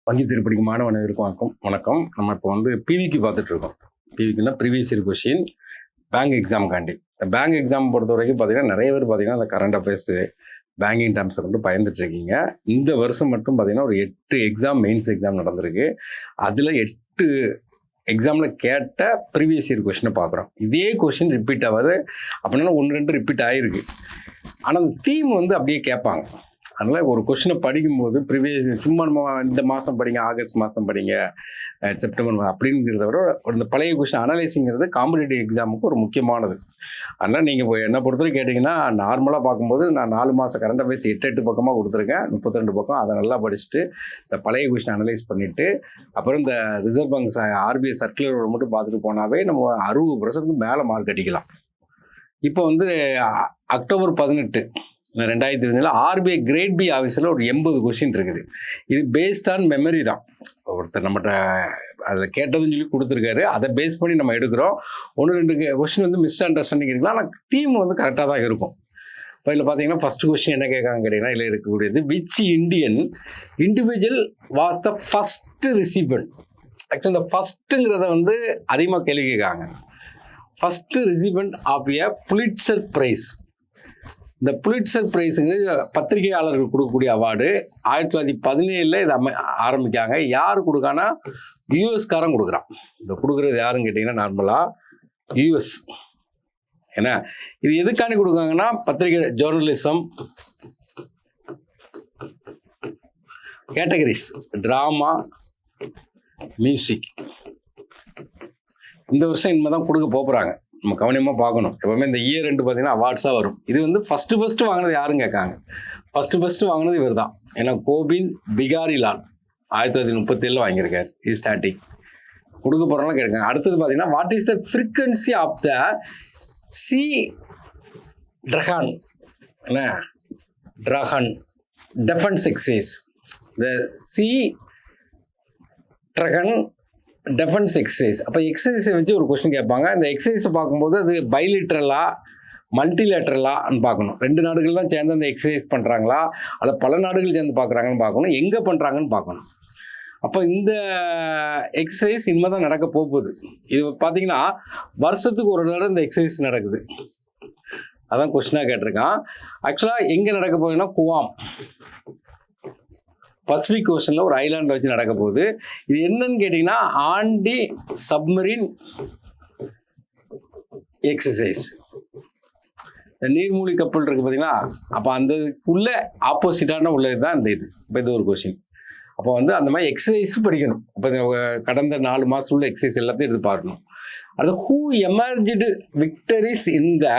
வங்கி திருப்படிக்கு மாணவர்களுக்கும் வணக்கம். நம்ம இப்போ பிவிக்கு பார்த்துட்டு இருக்கோம். பிவிக்குன்னா ப்ரீவியஸ் இயர் கொஸ்டின் பேங்க் எக்ஸாமுக்காண்டி. பேங்க் எக்ஸாம் பொறுத்த வரைக்கும் பார்த்தீங்கன்னா நிறைய பேர் பார்த்தீங்கன்னா அந்த கரண்ட் அஃபேர்ஸ் பேங்கிங் டேர்ம்ஸை கொண்டு பயந்துட்டு இருக்கீங்க. இந்த வருஷம் மட்டும் பார்த்தீங்கன்னா ஒரு 8 எக்ஸாம் மெயின்ஸ் எக்ஸாம் நடந்திருக்கு. அதில் 8 எக்ஸாமில் கேட்ட ப்ரீவியஸ் இயர் கொஸ்டினை பார்க்குறோம். இதே கொஸ்டின் ரிப்பீட் ஆகாது, அப்படின்னா 1-2 ரிப்பீட் ஆகிருக்கு. ஆனால் அந்த தீம் அப்படியே கேட்பாங்க. அதனால் ஒரு கொஸ்டினை படிக்கும்போது ப்ரீவியஸ் சும்மா நம்ம இந்த மாதம் படிங்க, ஆகஸ்ட் மாதம் படிங்க, செப்டம்பர் அப்படிங்கிறத விட இந்த பழைய கொஸ்டின் அனலைஸிங்கிறது காம்படிட்டிவ் எக்ஸாமுக்கு ஒரு முக்கியமானது. அதனால் நீங்கள் என்னை பொறுத்தவரைக்கும் கேட்டிங்கன்னா, நார்மலாக பார்க்கும்போது நான் 4 மாதம் கரண்ட் அஃபேர்ஸ் 8 பக்கமாக கொடுத்துருக்கேன், 32 பக்கம். அதை நல்லா படிச்சுட்டு இந்த பழைய கொஸ்டின் அனலைஸ் பண்ணிவிட்டு அப்புறம் இந்த ரிசர்வ் பேங்க் ஆர்பிஐ சர்க்குலர் மட்டும் பார்த்துட்டு போனாவே நம்ம 60% மேலே மார்க் அடிக்கலாம். இப்போ அக்டோபர் 18 2020 ஆர்பிஐ கிரேட் பி ஆஃபீஸில் ஒரு 80 கொஸ்டின் இருக்குது. இது பேஸ்ட் ஆன் மெமரி தான். ஒருத்தர் நம்மகிட்ட அதில் கேட்டதுன்னு சொல்லி கொடுத்துருக்காரு, அதை பேஸ் பண்ணி நம்ம எடுக்கிறோம். 1-2 கொஸ்டின் மிஸ் அண்டர்ஸ்டாண்டிங் இருக்கலாம், ஆனால் தீம் கரெக்டாக தான் இருக்கும். இப்போ இதில் பார்த்தீங்கன்னா ஃபர்ஸ்ட் கொஸ்டின் என்ன கேட்காங்க கேட்டிங்கன்னா, இதில் இருக்கக்கூடியது which Indian individual was the first recipient. Actually இந்த ஃபஸ்ட்டுங்கிறத அதிகமாக கேள்வி கேட்காங்க. First recipient of a Pulitzer prize. இந்த புலிட்சர் பிரைஸுங்க பத்திரிகையாளர்கள் கொடுக்கக்கூடிய அவார்டு 1917 இதை ஆரம்பிக்காங்க. யார் கொடுக்கானா, யூஎஸ்காரன் கொடுக்குறான். இந்த கொடுக்குறது யாருன்னு கேட்டிங்கன்னா நார்மலாக யூஎஸ். ஏன்னா இது எதுக்காண்டி கொடுக்காங்கன்னா, பத்திரிகை ஜேர்னலிசம் கேட்டகரிஸ், ட்ராமா, மியூசிக். இந்த வருஷம் இனிமேல் கொடுக்க போகிறாங்க. நம்ம கவனமாக பார்க்கணும். எப்பவுமே இந்த இயர் 2 பார்த்தீங்கன்னா அவார்ட்ஸாக வரும். இது ஃபஸ்ட்டு வாங்கினது யாருன்னு கேட்காங்க. ஃபஸ்ட்டு வாங்கினது இவர் தான். ஏன்னா கோபிந்த் பிகாரிலால் 1937 வாங்கியிருக்காரு. ஸ்டாட்டிக் கொடுக்க போகிறோம்லாம் கேட்காங்க. அடுத்தது பார்த்தீங்கன்னா, what is the frequency of the sea dragon dragon defence exercise. The sea dragon defence exercise. அப்போ எக்ஸசைஸை வச்சு ஒரு கொஸ்டின் கேட்பாங்க. இந்த எக்ஸசைஸை பார்க்கும்போது அது பைலிட்ரலா மல்டிலேட்ரலான்னு பார்க்கணும். 2 நாடுகள் தான் சேர்ந்து அந்த எக்ஸசைஸ் பண்ணுறாங்களா, அல்ல பல நாடுகள் சேர்ந்து பார்க்குறாங்கன்னு பார்க்கணும், எங்கே பண்ணுறாங்கன்னு பார்க்கணும். அப்போ இந்த எக்ஸசைஸ் இனிமேல் தான் நடக்க போகுது. இது பார்த்தீங்கன்னா வருஷத்துக்கு ஒரு தடவை இந்த எக்ஸசைஸ் நடக்குது. அதான் கொஸ்டினாக கேட்டிருக்கான். ஆக்சுவலாக எங்கே நடக்க போகுதுன்னா, குவாம் பசிபிக் ஓஷனில் ஒரு ஐலாண்டில் வச்சு நடக்க போகுது. இது என்னன்னு கேட்டிங்கன்னா, ஆண்டி சப்மரீன் எக்ஸசைஸ். இந்த நீர்மூழ்கி கப்பல் இருக்குது பார்த்தீங்களா, அப்போ அதுக்குள்ளே ஆப்போசிட்டான உள்ளது தான் இந்த இது. இப்போ இது ஒரு கொஸ்டின். அப்போ அந்த மாதிரி எக்ஸசைஸ் படிக்கணும். இப்போ கடந்த 4 மாதம் உள்ள எக்ஸசைஸ் எல்லாத்தையும் எடுத்து பார்க்கணும். அது who emerged victorious in the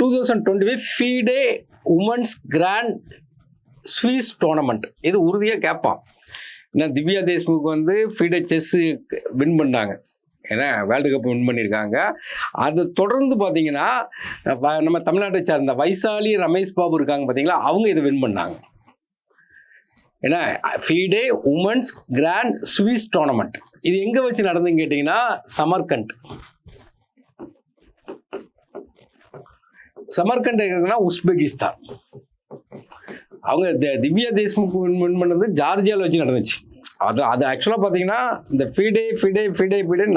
2025 FIDE women's grand Swiss tournament. இது உறுதியாக கேட்பான். ஏன்னா Divya Deshmukh FIDE chess win பண்ணாங்க. ஏன்னா வேர்ல்டு கப் வின் பண்ணியிருக்காங்க. அது தொடர்ந்து பார்த்தீங்கன்னா நம்ம தமிழ்நாட்டை சார்ந்த வைசாலி ரமேஷ் பாபு இருக்காங்க பார்த்தீங்களா, அவங்க இதை வின் பண்ணாங்க. ஏன்னா FIDE women's grand Swiss tournament இது எங்கே வச்சு நடந்துன்னு கேட்டிங்கன்னா, சமர்கண்ட் இருக்குன்னா உஸ்பெகிஸ்தான். அவங்க திவ்யா தேஷ்முக் வின் பண்ணது ஜார்ஜியாவில் வச்சு நடந்துச்சு. அது ஆக்சுவலாக பார்த்தீங்கன்னா இந்த ஃபீடே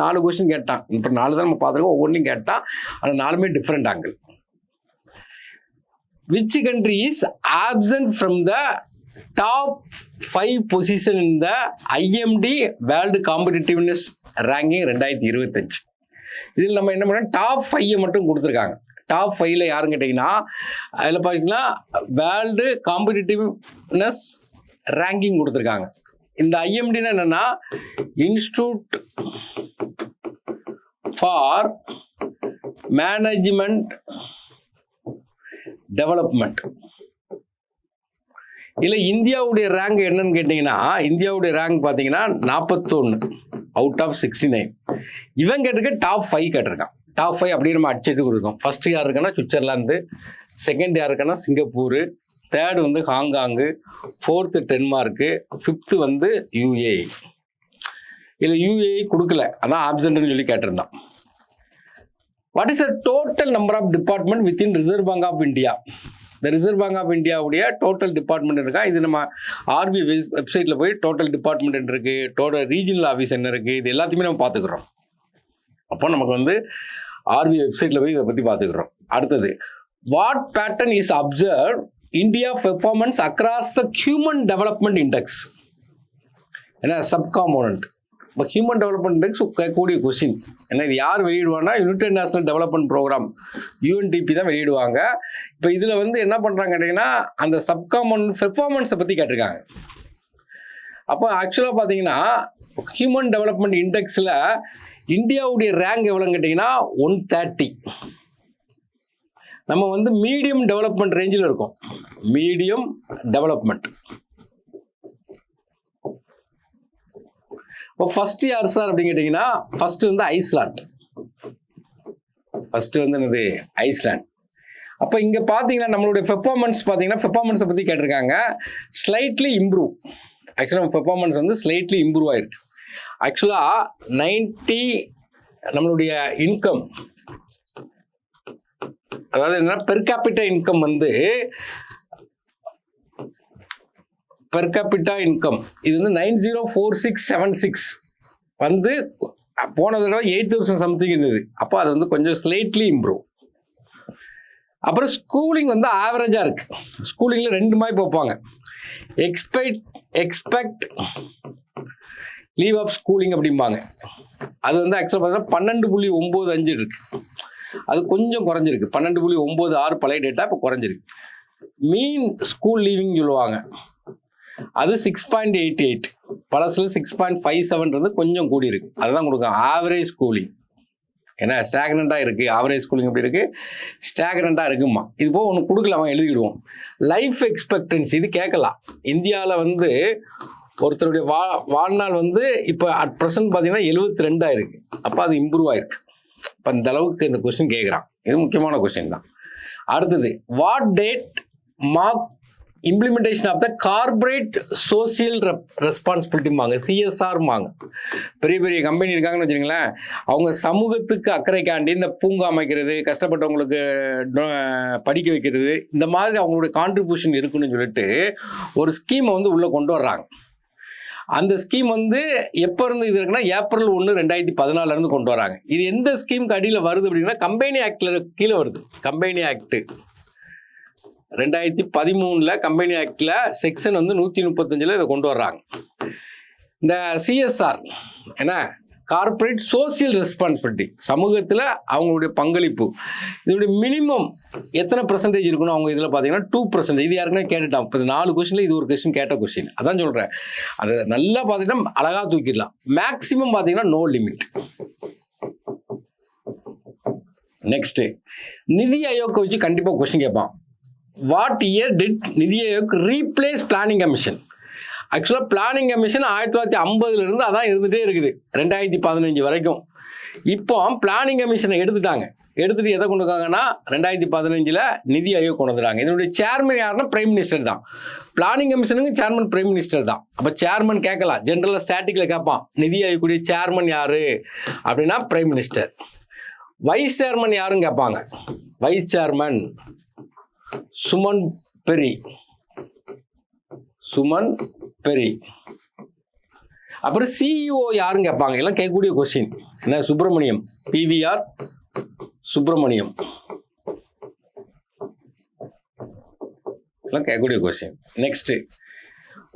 4 கொஸ்டின் கேட்டான். இப்போ 4 தான் நம்ம பார்த்துருக்கோம், ஒவ்வொன்றையும் கேட்டான். ஆனால் 4மே different angle. Which country is absent from the top 5 position in the IMD world competitiveness ranking 2025. இதில் நம்ம என்ன பண்ணோம், டாப் 5 மட்டும் கொடுத்துருக்காங்க. டாப் 5ல் யாருன்னு கேட்டிங்கன்னா, அதில் பார்த்தீங்கன்னா வேர்ல்டு காம்படிட்டிவ்னஸ் ரேங்கிங் கொடுத்துருக்காங்க. இந்த ஐஎம்டினா என்னன்னா, இன்ஸ்டிடியூட் ஃபார் மேனேஜ்மெண்ட் டெவலப்மெண்ட். இல்லை இந்தியாவுடைய ரேங்க் என்னன்னு கேட்டிங்கன்னா, இந்தியாவுடைய ரேங்க் பார்த்தீங்கன்னா 41 அவுட் ஆஃப் 69. இவன் கேட்டிருக்க டாப் 5 கேட்டிருக்கான். டாப் 5 அப்படியே நம்ம அடிச்சுட்டு கொடுக்கும். ஃபர்ஸ்ட் யார் இருக்குன்னா சுவிட்சர்லாந்து, செகண்ட் யார் இருக்குன்னா Singapore, third Hong Kong, 4th Denmark, 5th UAE. இல்லை யூஏஇ கொடுக்கல, அதான் ஆப்சென்ட்னு சொல்லி கேட்டிருந்தான். What is the total number of department within reserve bank of India? இந்த ரிசர்வ் பேங்க் ஆஃப் இந்தியாவுடைய டோட்டல் டிபார்ட்மெண்ட் இருக்கா, இது நம்ம ஆர்பிஐ வெப்சைட்டில் போய் டோட்டல் டிபார்ட்மெண்ட் என்ன இருக்குது, டோட்டல் ரீஜனல் ஆஃபீஸ் என்ன இருக்குது, இது எல்லாத்தையுமே நம்ம பார்த்துக்கிறோம். அப்போ நமக்கு வந்து ஆர்பிஐ வெப்சைட்டில் போய் இதை பற்றி பார்த்துக்கிறோம். அடுத்தது, what pattern is observe India performance across the human development index? ஏன்னா சப்காம்போனன்ட். இப்போ ஹியூமன் டெவலப்மெண்ட் இண்டெக்ஸ் கேட்கக்கூடிய கொஸ்டின். ஏன்னா இது யார் வெளியிடுவாங்கன்னா United National Development Programme UNDP தான் வெளியிடுவாங்க. இப்போ இதில் வந்து என்ன பண்ணுறாங்க கேட்டிங்கன்னா அந்த சப்காம்போனன்ட் பெர்ஃபார்மன்ஸை பற்றி கேட்டிருக்காங்க. அப்போ ஆக்சுவலாக பார்த்தீங்கன்னா ஹியூமன் டெவலப்மெண்ட் இண்டெக்ஸில் இந்தியாவுடைய ரேங்க் எவ்வளோன்னு கேட்டிங்கன்னா 130. நம்ம வந்து மீடியம் டெவலப்மெண்ட் ரேஞ்சில் இருக்கோம். Medium development. இப்போ ஃபர்ஸ்ட் யார் சார் அப்படின்னு கேட்டிங்கன்னா ஃபர்ஸ்ட் வந்து ஐஸ்லாண்ட். ஃபர்ஸ்ட் வந்து என்னது ஐஸ்லாண்ட். அப்போ இங்கே பார்த்தீங்கன்னா நம்மளுடைய பெர்ஃபார்மன்ஸ் பார்த்தீங்கன்னா பெர்ஃபார்மன்ஸை பற்றி கேட்டிருக்காங்க. Slightly improve. ஆக்சுவலாக பெர்ஃபார்மன்ஸ் வந்து ஸ்லைட்லி இம்ப்ரூவ் ஆயிருக்கு. ஆக்சுவலாக 90 நம்மளுடைய இன்கம், அதாவது என்ன பெர் கேபிட்டா இன்கம் வந்து பெர் கேபிட்டா இன்கம் இது வந்து 904676 வந்து போன தடவை 8000 சம்திங் இருந்தது. அப்போ அது வந்து கொஞ்சம் ஸ்லைட்லி இம்ப்ரூவ். அப்புறம் ஸ்கூலிங் வந்து ஆவரேஜாக இருக்கு. ஸ்கூலிங்கில் 2 மாதிரி பார்ப்பாங்க. எக்ஸ்பெக்ட் லீவ் ஆஃப் ஸ்கூலிங் அப்படிம்பாங்க. அது வந்து ஆக்சுவலாக பார்த்தீங்கன்னா 12.95 இருக்கு. அது கொஞ்சம் குறைஞ்சிருக்கு. 12.96 பழைய டேட்டா இப்போ குறைஞ்சிருக்கு. மீன் ஸ்கூல் லீவிங் சொல்லுவாங்க, அது 6.88. பழசுல 6.57 கொஞ்சம் கூடி இருக்கு. அதுதான் கொடுக்கும் ஆவரேஜ் ஸ்கூலிங். ஏன்னா ஸ்டாக்னண்டாக இருக்குது. ஆவரேஜ் ஸ்கூலிங் எப்படி இருக்குது, ஸ்டாக்னண்டாக இருக்குமா. இது போக ஒன்று கொடுக்கலாமா, எழுதிடுவோம். லைஃப் எக்ஸ்பெக்டன்சி இது கேட்கலாம். இந்தியாவில் வந்து ஒருத்தருடைய வாழ்நாள் வந்து இப்போ அட் ப்ரெசன்ட் பார்த்தீங்கன்னா 72 ஆயிருக்கு. அப்போ அது இம்ப்ரூவ் ஆயிருக்கு. இப்போ இந்த அளவுக்கு இந்த கொஸ்டின் கேட்குறான். இது முக்கியமான கொஸ்டின் தான். அடுத்தது, what date mark implementation of the corporate social ரெஸ்பான்சிபிலிட்டிம்பாங்க, CSRம்பாங்க. பெரிய பெரிய கம்பெனி இருக்காங்கன்னு வச்சுக்கோங்களேன், அவங்க சமூகத்துக்கு அக்கறைக்காண்டி இந்த பூங்கா அமைக்கிறது, கஷ்டப்பட்டவங்களுக்கு படிக்க வைக்கிறது, இந்த மாதிரி அவங்களுடைய கான்ட்ரிபியூஷன் இருக்குன்னு சொல்லிட்டு ஒரு ஸ்கீமை வந்து உள்ளே கொண்டு வர்றாங்க. அந்த ஸ்கீம் வந்து எப்போ இருந்து இது இருக்குன்னா ஏப்ரல் 1, 2014 கொண்டு வராங்க. இது எந்த ஸ்கீமுக்கு அடியில் வருது அப்படின்னா கம்பெனி ஆக்டில் கீழே வருது. கம்பெனி ஆக்ட் 2013 கம்பெனி ஆக்டில் செக்ஷன் வந்து 135 இதை கொண்டு வர்றாங்க. இந்த CSR ஏன்னா கார்பரேட் சோசியல் ரெஸ்பான்சிபிலிட்டி, சமூகத்தில் அவங்களுடைய பங்களிப்பு, இதோடைய மினிமம் எத்தனை % இருக்கணும் அவங்க இதில் பார்த்தீங்கன்னா 2%. இது யாருக்குன்னா கேட்டுட்டான். இப்போ 4 கொஸ்டினில் இது ஒரு கொஸ்டின் கேட்ட கொஸ்டின். அதான் சொல்கிறேன். அது நல்லா பார்த்தீங்கன்னா அழகாக தூக்கிடலாம். மேக்சிமம் பார்த்தீங்கன்னா நோ லிமிட். நெக்ஸ்ட்டு, நிதி ஆயோக்கை வச்சு கண்டிப்பாக கொஸ்டின் கேட்பான். வாட் இயர் டிட் நிதி ஆயோக் ரீப்ளேஸ் பிளானிங் கமிஷன்? ஆக்சுவலாக பிளானிங் கமிஷன் 1950 அதான் இருந்துகிட்டே இருக்குது 2015 வரைக்கும். இப்போ பிளானிங் கமிஷனை எடுத்துட்டு எதை கொண்டு வந்தாங்கன்னா 2015 நிதி ஆயோக் கொண்டு வந்துட்டாங்க. இதனுடைய சேர்மன் யாருன்னா பிரைம் மினிஸ்டர் தான். பிளானிங் கமிஷனுக்கு சேர்மன் பிரைம் மினிஸ்டர் தான். அப்போ சேர்மன் கேட்கலாம். ஜென்ரலாக ஸ்டாட்டிக்கில் கேட்பான், நிதி ஆயோக்குடைய சேர்மன் யாரு அப்படின்னா பிரைம் மினிஸ்டர். வைஸ் சேர்மன் யாருன்னு கேட்பாங்க. வைஸ் சேர்மன் சுமன் பெரி. அப்புறம் CEO யாருன்னு கேட்பாங்க. எல்லாம் கேட்கக்கூடிய கொஸ்டின். என்ன, சுப்பிரமணியம், PVR சுப்பிரமணியம் எல்லாம் கேட்கக்கூடிய கொஸ்டின். நெக்ஸ்ட்,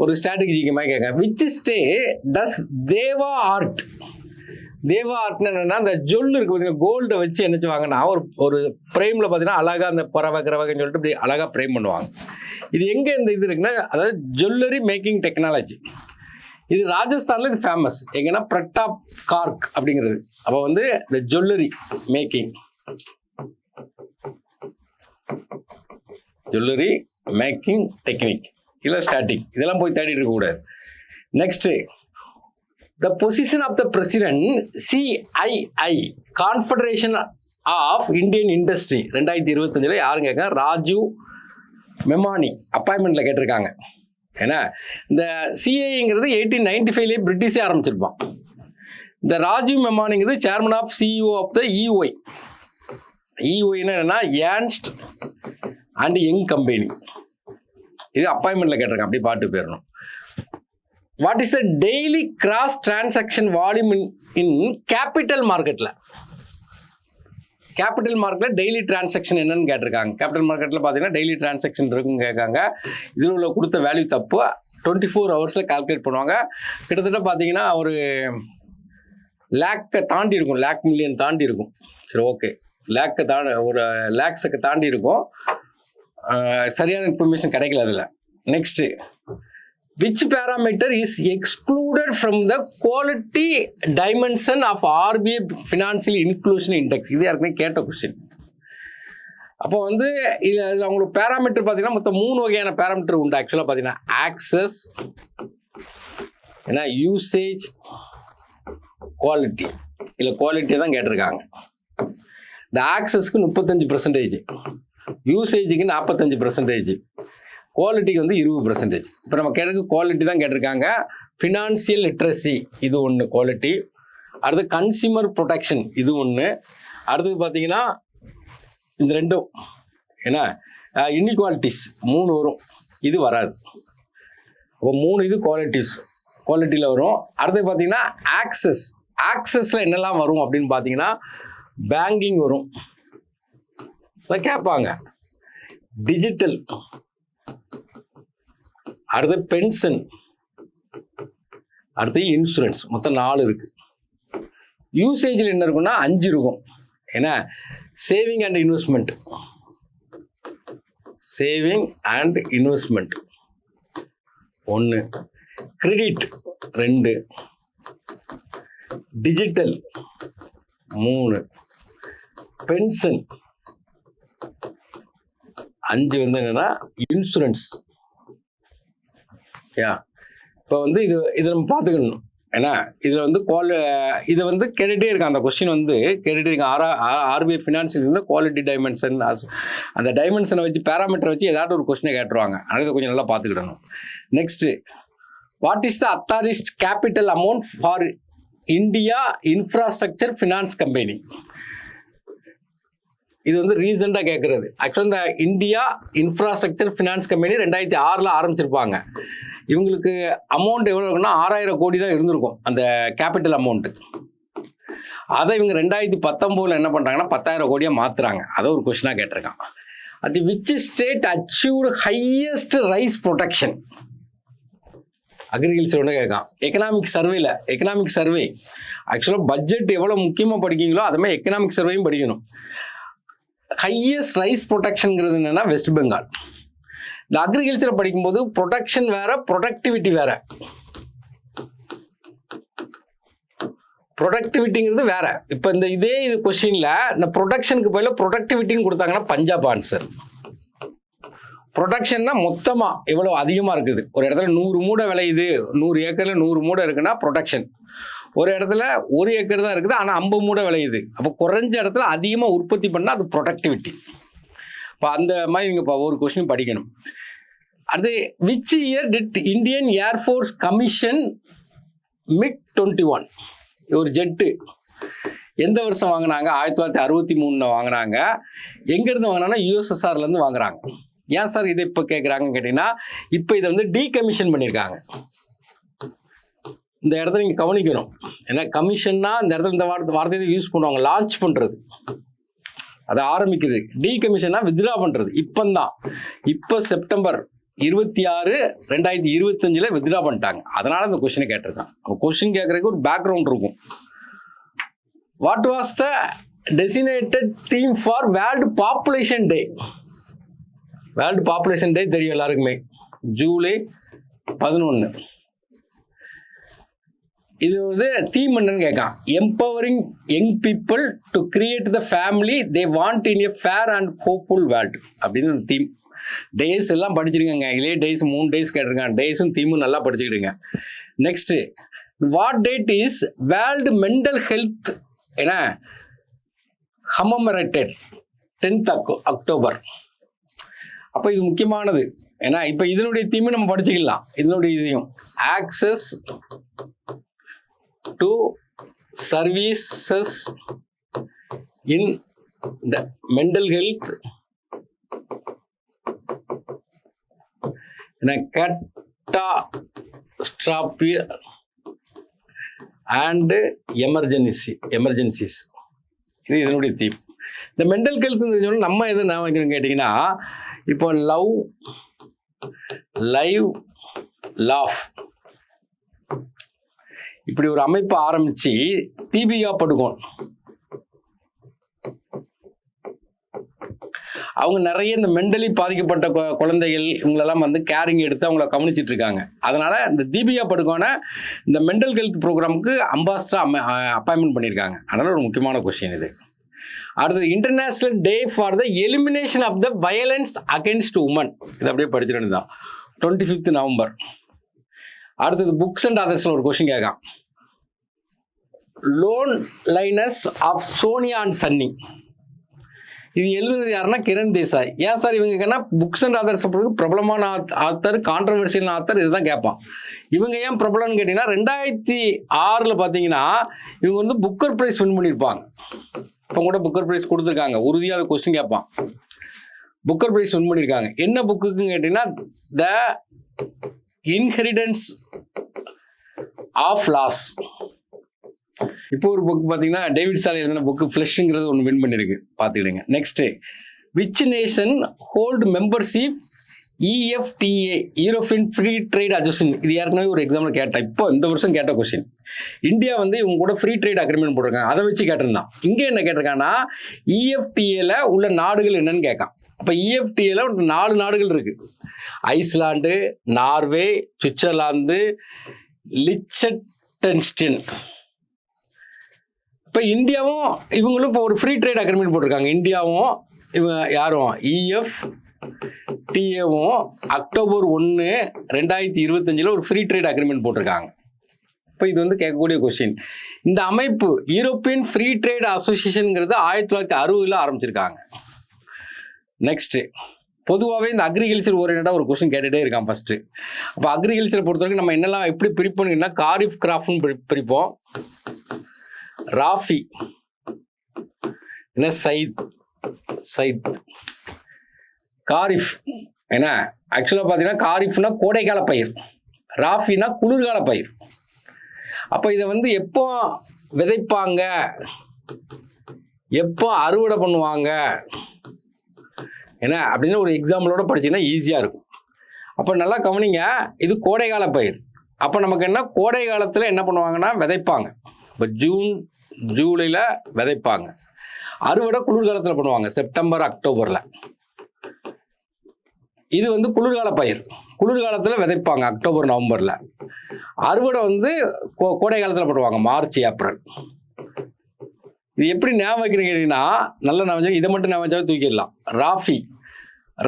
ஒரு ஸ்ட்ராட்டஜிக்கு மாதிரி கேட்க, விச் ஸ்டே டஸ் தேவா ஆர்ட்? தேவா ஆர்ட்னா என்னன்னா, அந்த ஜொல் இருக்கு பார்த்தீங்கன்னா, கோல்டை வச்சு என்ன செய்வாங்கன்னா ஒரு ஃப்ரேமில் பார்த்தீங்கன்னா அழகாக அந்த பறவை கிரவகைன்னு சொல்லிட்டு இப்படி அழகாக ஃப்ரேம் பண்ணுவாங்க. இது எங்கே இந்த இது இருக்குன்னா, அதாவது ஜுவல்லரி மேக்கிங் டெக்னாலஜி. இது ராஜஸ்தானில் இது ஃபேமஸ். எங்கன்னா பிரட்டாப் கார்க் அப்படிங்கிறது. அப்போ வந்து இந்த ஜுவல்லரி மேக்கிங் டெக்னிக் இல்லை ஸ்டாட்டிக், இதெல்லாம் போய் தேடிட்டு இருக்கக்கூடாது. Next, the position of the president CII Confederation of Indian Industry 2025 யாரும் கேட்க, ராஜீவ் மெமானி அப்பாயின்மெண்ட்ல கேட்டிருக்காங்க. ஏன்னா இந்த CIIங்கிறது 1895 பிரிட்டிஷே ஆரம்பிச்சிருப்பான். இந்த ராஜீவ் மெமானிங்கிறது chairman of CEO of the EOI. EOI என்னன்னா ஏர்ன்ஸ்ட் அண்ட் யங் கம்பெனி. இது அப்பாயின்மெண்ட்ல கேட்டிருக்கேன், அப்படி பாட்டு போயிடணும். What is the daily gross transaction volume in capital மார்க்கெட்ல? கேபிட்டல் மார்க்கெட்ல டெய்லி டிரான்சாக்ஷன் என்னன்னு கேட்டிருக்காங்க. கேபிட்டல் மார்க்கெட்ல பார்த்தீங்கன்னா டெய்லி டிரான்சாக்ஷன் இருக்குன்னு கேட்காங்க. இதில் உள்ள கொடுத்த வேல்யூ தப்பு. 24 ஹவர்ஸ்ல கால்குலேட் பண்ணுவாங்க. கிட்டத்தட்ட பார்த்தீங்கன்னா ஒரு லேக்கை தாண்டி இருக்கும், லேக் மில்லியன் தாண்டி இருக்கும். சரி, ஓகே, லேக்கை தாண்டி ஒரு லேக்ஸுக்கு தாண்டி இருக்கும். சரியான இன்ஃபர்மேஷன் கிடைக்கல அதில். Next, which parameter is excluded from the quality dimension of RBI Financial Inclusion Index? இது யாருக்குமே கேட்ட கொஸ்டின். அப்போ வந்து இதில் அவங்களுக்கு பேராமீட்டர் பார்த்தீங்கன்னா மொத்தம் 3 வகையான பேராமீட்டர் உண்டு. ஆக்சுவலாக பார்த்தீங்கன்னா ஆக்சஸ், ஏன்னா யூசேஜ், குவாலிட்டி. இல்லை குவாலிட்டியை தான் கேட்டிருக்காங்க. இந்த ஆக்சஸ்க்கு 35%, யூசேஜுக்கு 45%, குவாலிட்டிக்கு வந்து 20%. இப்போ நம்ம கேட்டது குவாலிட்டி தான் கேட்டிருக்காங்க. ஃபினான்சியல் லிட்ரஸி இது ஒன்று குவாலிட்டி. அடுத்து கன்சியூமர் ப்ரொடெக்ஷன் இது ஒன்று. அடுத்தது பார்த்தீங்கன்னா இந்த ரெண்டும் ஏன்னா இன்இக்வாலிட்டிஸ் 3 வரும், இது வராது. அப்போ 3 இது குவாலிட்டியில் வரும். அடுத்தது பார்த்தீங்கன்னா ஆக்சஸ். ஆக்சஸில் என்னெல்லாம் வரும் அப்படின்னு பார்த்தீங்கன்னா பேங்கிங் வரும், அதை கேட்பாங்க. டிஜிட்டல், அடுத்து பென்ஷன், அடுத்து இன்சூரன்ஸ். மொத்தம் 4 இருக்கு. யூசேஜில் என்ன இருக்குன்னா 5 இருக்கும். ஏன்னா saving and investment, saving and investment 1, credit 2, digital 3, pension 5 வந்து என்னன்னா இன்சூரன்ஸ். இப்போ வந்து இது நம்ம பார்த்துக்கணும். ஏன்னா இதில் வந்து இதை வந்து கேட்டுகிட்டே இருக்காங்க. அந்த கொஸ்டின் வந்து கேட்டுகிட்டே இருக்காங்க. ஆர்பிஐ ஃபினான்ஷியல் குவாலிட்டி டைமென்ஷன், அந்த டைமென்ஷனை வச்சு பேராமீட்டரை வச்சு ஏதாட்டும் ஒரு கொஸ்டினை கேட்டுருவாங்க. அதை கொஞ்சம் நல்லா பார்த்துக்கிடணும். Next, what is the authorised capital amount for India infrastructure finance company? இது வந்து ரீசெண்டாக கேட்குறது. ஆக்சுவலாக இந்த இந்தியா இன்ஃப்ராஸ்ட்ரக்சர் ஃபினான்ஸ் கம்பெனி 2006 ஆரம்பிச்சிருப்பாங்க. இவங்களுக்கு அமௌண்ட் எவ்வளோ இருக்குன்னா 6000 கோடி தான் இருந்திருக்கும் அந்த கேபிட்டல் அமௌண்ட்டு. அதை இவங்க 2019 என்ன பண்ணுறாங்கன்னா 10,000 கோடியாக மாற்றுறாங்க. அதை ஒரு கொஸ்டினாக கேட்டிருக்கான். அது which state achieved highest rice protection? Agriculture ஒன்று கேட்கான். எக்கனாமிக் சர்வே ஆக்சுவலாக பட்ஜெட் எவ்வளோ முக்கியமாக படிக்கீங்களோ அது மாதிரி எக்கனாமிக் சர்வேயும் படிக்கணும். ஹையஸ்ட் ரைஸ் ப்ரொடெக்ஷன்ங்கிறது என்னன்னா வெஸ்ட் பெங்கால். இந்த அக்ரிகல்ச்சரை படிக்கும்போது ப்ரொடக்ஷன் வேற, ப்ரொடக்டிவிட்டி வேற. ப்ரொடக்டிவிட்டிங்கிறது வேற. இப்போ இது கொஸ்டின்ல இந்த ப்ரொடக்ஷனுக்கு பதில ப்ரொடக்டிவிட்டின்னு கொடுத்தாங்கன்னா பஞ்சாப் ஆன்சர். ப்ரொடக்ஷன்னா மொத்தமா எவ்வளவு அதிகமா இருக்குது. ஒரு இடத்துல 100 மூடை விளையுது, 100 ஏக்கர்ல 100 மூடை இருக்குன்னா ப்ரொடக்ஷன். ஒரு இடத்துல 1 ஏக்கர் தான் இருக்குது ஆனால் 50 மூடை விளையுது. அப்போ குறைஞ்ச இடத்துல அதிகமாக உற்பத்தி பண்ணால் அது ப்ரொடக்டிவிட்டி. இப்போ அந்த மாதிரி நீங்கள் ஒரு கொஸ்டின் படிக்கணும். அது which year did Indian air force commission MiG-21? ஒரு ஜெட்டு எந்த வருஷம் வாங்கினாங்க? 1963 வாங்கினாங்க. எங்கேருந்து வாங்கினாங்கன்னா USSRலேருந்து வாங்குறாங்க. ஏன் சார் இதை இப்போ கேட்குறாங்கன்னு கேட்டிங்கன்னா, இப்போ இதை வந்து டீகமிஷன் பண்ணியிருக்காங்க. இந்த இடத்துல நீங்கள் கவனிக்கணும். ஏன்னா கமிஷன்னா இந்த இடத்துல இந்த வார்த்தையை யூஸ் பண்ணுவாங்க, லான்ச் பண்ணுறது, அதை ஆரம்பிக்குது. டீகமிஷன்னா வித்ரா பண்ணுறது. இப்போ செப்டம்பர் 26, 2025 வித்ரா பண்ணிட்டாங்க. அதனால இந்த கொஸ்டினை கேட்டிருக்கான். கொஸ்டின் கேட்கறதுக்கு ஒரு பேக்ரவுண்ட் இருக்கும். What was the designated theme for world population day? World population day தெரியும் எல்லாருக்குமே, ஜூலை 11. இது வந்து தீம் என்னன்னு கேட்கான். Empowering young people to create the family they want in a fair and hopeful world அப்படின்னு தீம். டேஸ் எல்லாம் படிச்சிருக்கேங்க. இல்லையே டேஸ் 3 டேஸ் கேட்டிருக்காங்க. டேஸும் தீமும் நல்லா படிச்சுக்கிடுங்க. Next, what date is world mental health commemorated 10th October. அப்போ இது முக்கியமானது. ஏன்னா இப்போ இதனுடைய தீமை நம்ம படிச்சுக்கலாம். இதனுடைய இதையும் access to services in mental health என்ன கேட்டாஸ்ட்ராபி அண்டு எமர்ஜென்சிஸ். இது இதனுடைய தீம். இந்த மென்டல் ஹெல்த் நம்ம எது நான் வைக்கணும்னு கேட்டிங்கன்னா, இப்போ லவ், லைவ், லாஃப் இப்படி ஒரு அமைப்பு ஆரம்பிச்சு தீபிகா படுகோன் அவங்க நிறைய இந்த மென்டலி பாதிக்கப்பட்ட குழந்தைகள் இவங்களெல்லாம் வந்து கேரிங் எடுத்து அவங்கள கவனிச்சிட்டு இருக்காங்க. அதனால இந்த தீபிகா படுகோனை இந்த மென்டல் ஹெல்த் ப்ரோக்ராமுக்கு அம்பாசிடர் அப்பாயின்மெண்ட் பண்ணியிருக்காங்க. அதனால ஒரு முக்கியமான கொஸ்டின் இது. அடுத்தது international day for the elimination of the violence against women. இது அப்படியே படிச்சுட்டு தான் 25 நவம்பர். அடுத்தது புக்ஸ் அண்ட் அதர்ஸ்ல ஒரு கொஸ்டின் கேட்கான். Loneliness of Sonia and Sunny. இது எழுதுனது யாருன்னா கிரண் தேசாய். ஏன் சார் இவங்க கேட்டா புக்ஸ் அண்ட் அதர்ஸ் பிரபலமான ஆத்தர், கான்ட்ரவர்சியல் ஆத்தர், இதுதான் கேட்பான். இவங்க ஏன் பிரபலம்னு கேட்டீங்கன்னா 2006 பார்த்தீங்கன்னா இவங்க வந்து புக்கர் பிரைஸ் வின் பண்ணியிருப்பாங்க. இப்போ கூட புக்கர் பிரைஸ் கொடுத்துருக்காங்க. உறுதியாக அது கொஸ்டின் கேட்பான். புக்கர் பிரைஸ் வின் பண்ணியிருக்காங்க. என்ன புக்குன்னு கேட்டீங்கன்னா த இன்ஹெரிடன்ஸ் ஆஃப் லாஸ். இப்போ ஒரு புக் பார்த்தீங்கன்னா டேவிட் சாலை எழுதின புக்கு ஃப்ளஷ்ங்கிறது ஒன்று வின் பண்ணியிருக்கு, பார்த்துக்கிடுங்க. Next, which nation hold membership EFTA, European free trade association. இது ஏற்கனவே ஒரு எக்ஸாம்பிள் கேட்டேன். இப்போ இந்த வருஷம் கேட்ட கொஸ்டின். இந்தியா வந்து இவங்க கூட ஃப்ரீ ட்ரேட் அக்ரிமெண்ட் போட்டிருக்காங்க. அதை வச்சு கேட்டிருந்தான். இங்கே என்ன கேட்டிருக்காங்கன்னா EFTA உள்ள நாடுகள் என்னன்னு கேட்கான். அப்போ EFTA 4 நாடுகள் இருக்கு. Iceland, Norway, Switzerland, Liechtenstein. இப்போ இந்தியாவும் இவங்களும் இப்போ ஒரு ஃப்ரீ ட்ரேட் அக்ரிமெண்ட் போட்டிருக்காங்க. இந்தியாவும் இவங்க யாரும் EFTA-வும் அக்டோபர் 1, 2025 ஒரு ஃப்ரீ ட்ரேட் அக்ரிமெண்ட் போட்டிருக்காங்க. இப்போ இது வந்து கேட்கக்கூடிய கொஸ்டின். இந்த அமைப்பு யூரோப்பியன் ஃப்ரீ ட்ரேட் அசோசியேஷனுங்கிறது 1960 ஆரம்பிச்சிருக்காங்க. நெக்ஸ்ட், பொதுவாகவே இந்த அக்ரிகல்ச்சர் ஓரியன்டாக ஒரு கொஸ்டின் கேட்டுகிட்டே இருக்கான் ஃபர்ஸ்ட். அப்போ அக்ரிகல்ச்சரை பொறுத்தவரைக்கும் நம்ம என்னெல்லாம் எப்படி பிரிப்போம்னா காரிஃப் கிராப்னு பிரிப்போம், ராஃபி என்ன சைத் காரிஃப். ஏன்னா ஆக்சுவலாக பார்த்தீங்கன்னா காரிஃப்னா கோடைக்கால பயிர், ராஃபினா குளிர்கால பயிர். அப்போ இதை வந்து எப்போ விதைப்பாங்க, எப்போ அறுவடை பண்ணுவாங்க என்ன அப்படின்னு ஒரு எக்ஸாம்பிளோட படிச்சீங்கன்னா ஈஸியாக இருக்கும். அப்போ நல்லா கவனிங்க, இது கோடைகால பயிர். அப்போ நமக்கு என்ன கோடை காலத்தில் என்ன பண்ணுவாங்கன்னா விதைப்பாங்க. இப்போ ஜூன் ஜூலையில் விதைப்பாங்க. அறுவடை குளிர்காலத்தில் பண்ணுவாங்க, செப்டம்பர் அக்டோபரில். இது வந்து குளிர்கால பயிர், குளிர்காலத்தில் விதைப்பாங்க அக்டோபர் நவம்பரில். அறுவடை வந்து கோடை காலத்தில் பண்ணுவாங்க, மார்ச் ஏப்ரல். இது எப்படி ஞாபகம் வைக்கிறீங்க கேட்டீங்கன்னா நல்ல ஞாபகம். இதை மட்டும் ஞாபகம் வச்சாவே தூக்கிடலாம்.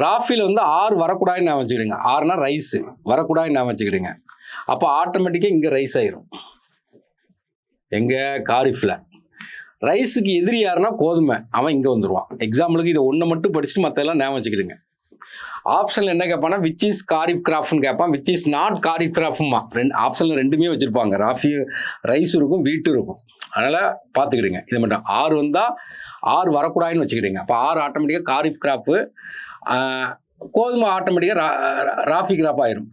ராஃபியில் வந்து 6 வரக்கூடாதுன்னு ஞாபகம் வச்சுக்கிடுங்க. 6னா ரைஸ், வரக்கூடாதுன்னு ஞாபகம் வச்சுக்கிடுங்க. அப்போ ஆட்டோமேட்டிக்காக இங்கே ரைஸ் ஆயிரும். எங்க காரிஃபில் ரைஸுக்கு எதிரி யாருன்னா கோதுமை, அவன் இங்கே வந்துடுவான். எக்ஸாம்பிளுக்கு இதை ஒன்று மட்டும் படிச்சுட்டு மற்றெல்லாம் ஞாபகம் வச்சுக்கிடுங்க. ஆப்ஷனில் என்ன கேட்பானா விச் இஸ் காரிஃப் கிராப்னு கேட்பான், விச் இஸ் நாட் காரிஃப் கிராப்மா. ஆப்ஷனில் ரெண்டுமே வச்சுருப்பாங்க. ராஃபி ரைஸ் இருக்கும், வீட்டு இருக்கும். அதனால் பார்த்துக்கிடுங்க. இதை மட்டும் 6 வந்தால் 6 வரக்கூடாதுன்னு வச்சுக்கிடுங்க. அப்போ 6 ஆட்டோமேட்டிக்காக காரிஃப் கிராப்பு, கோதுமை ஆட்டோமேட்டிக்காக ராஃபி கிராப் ஆயிரும்.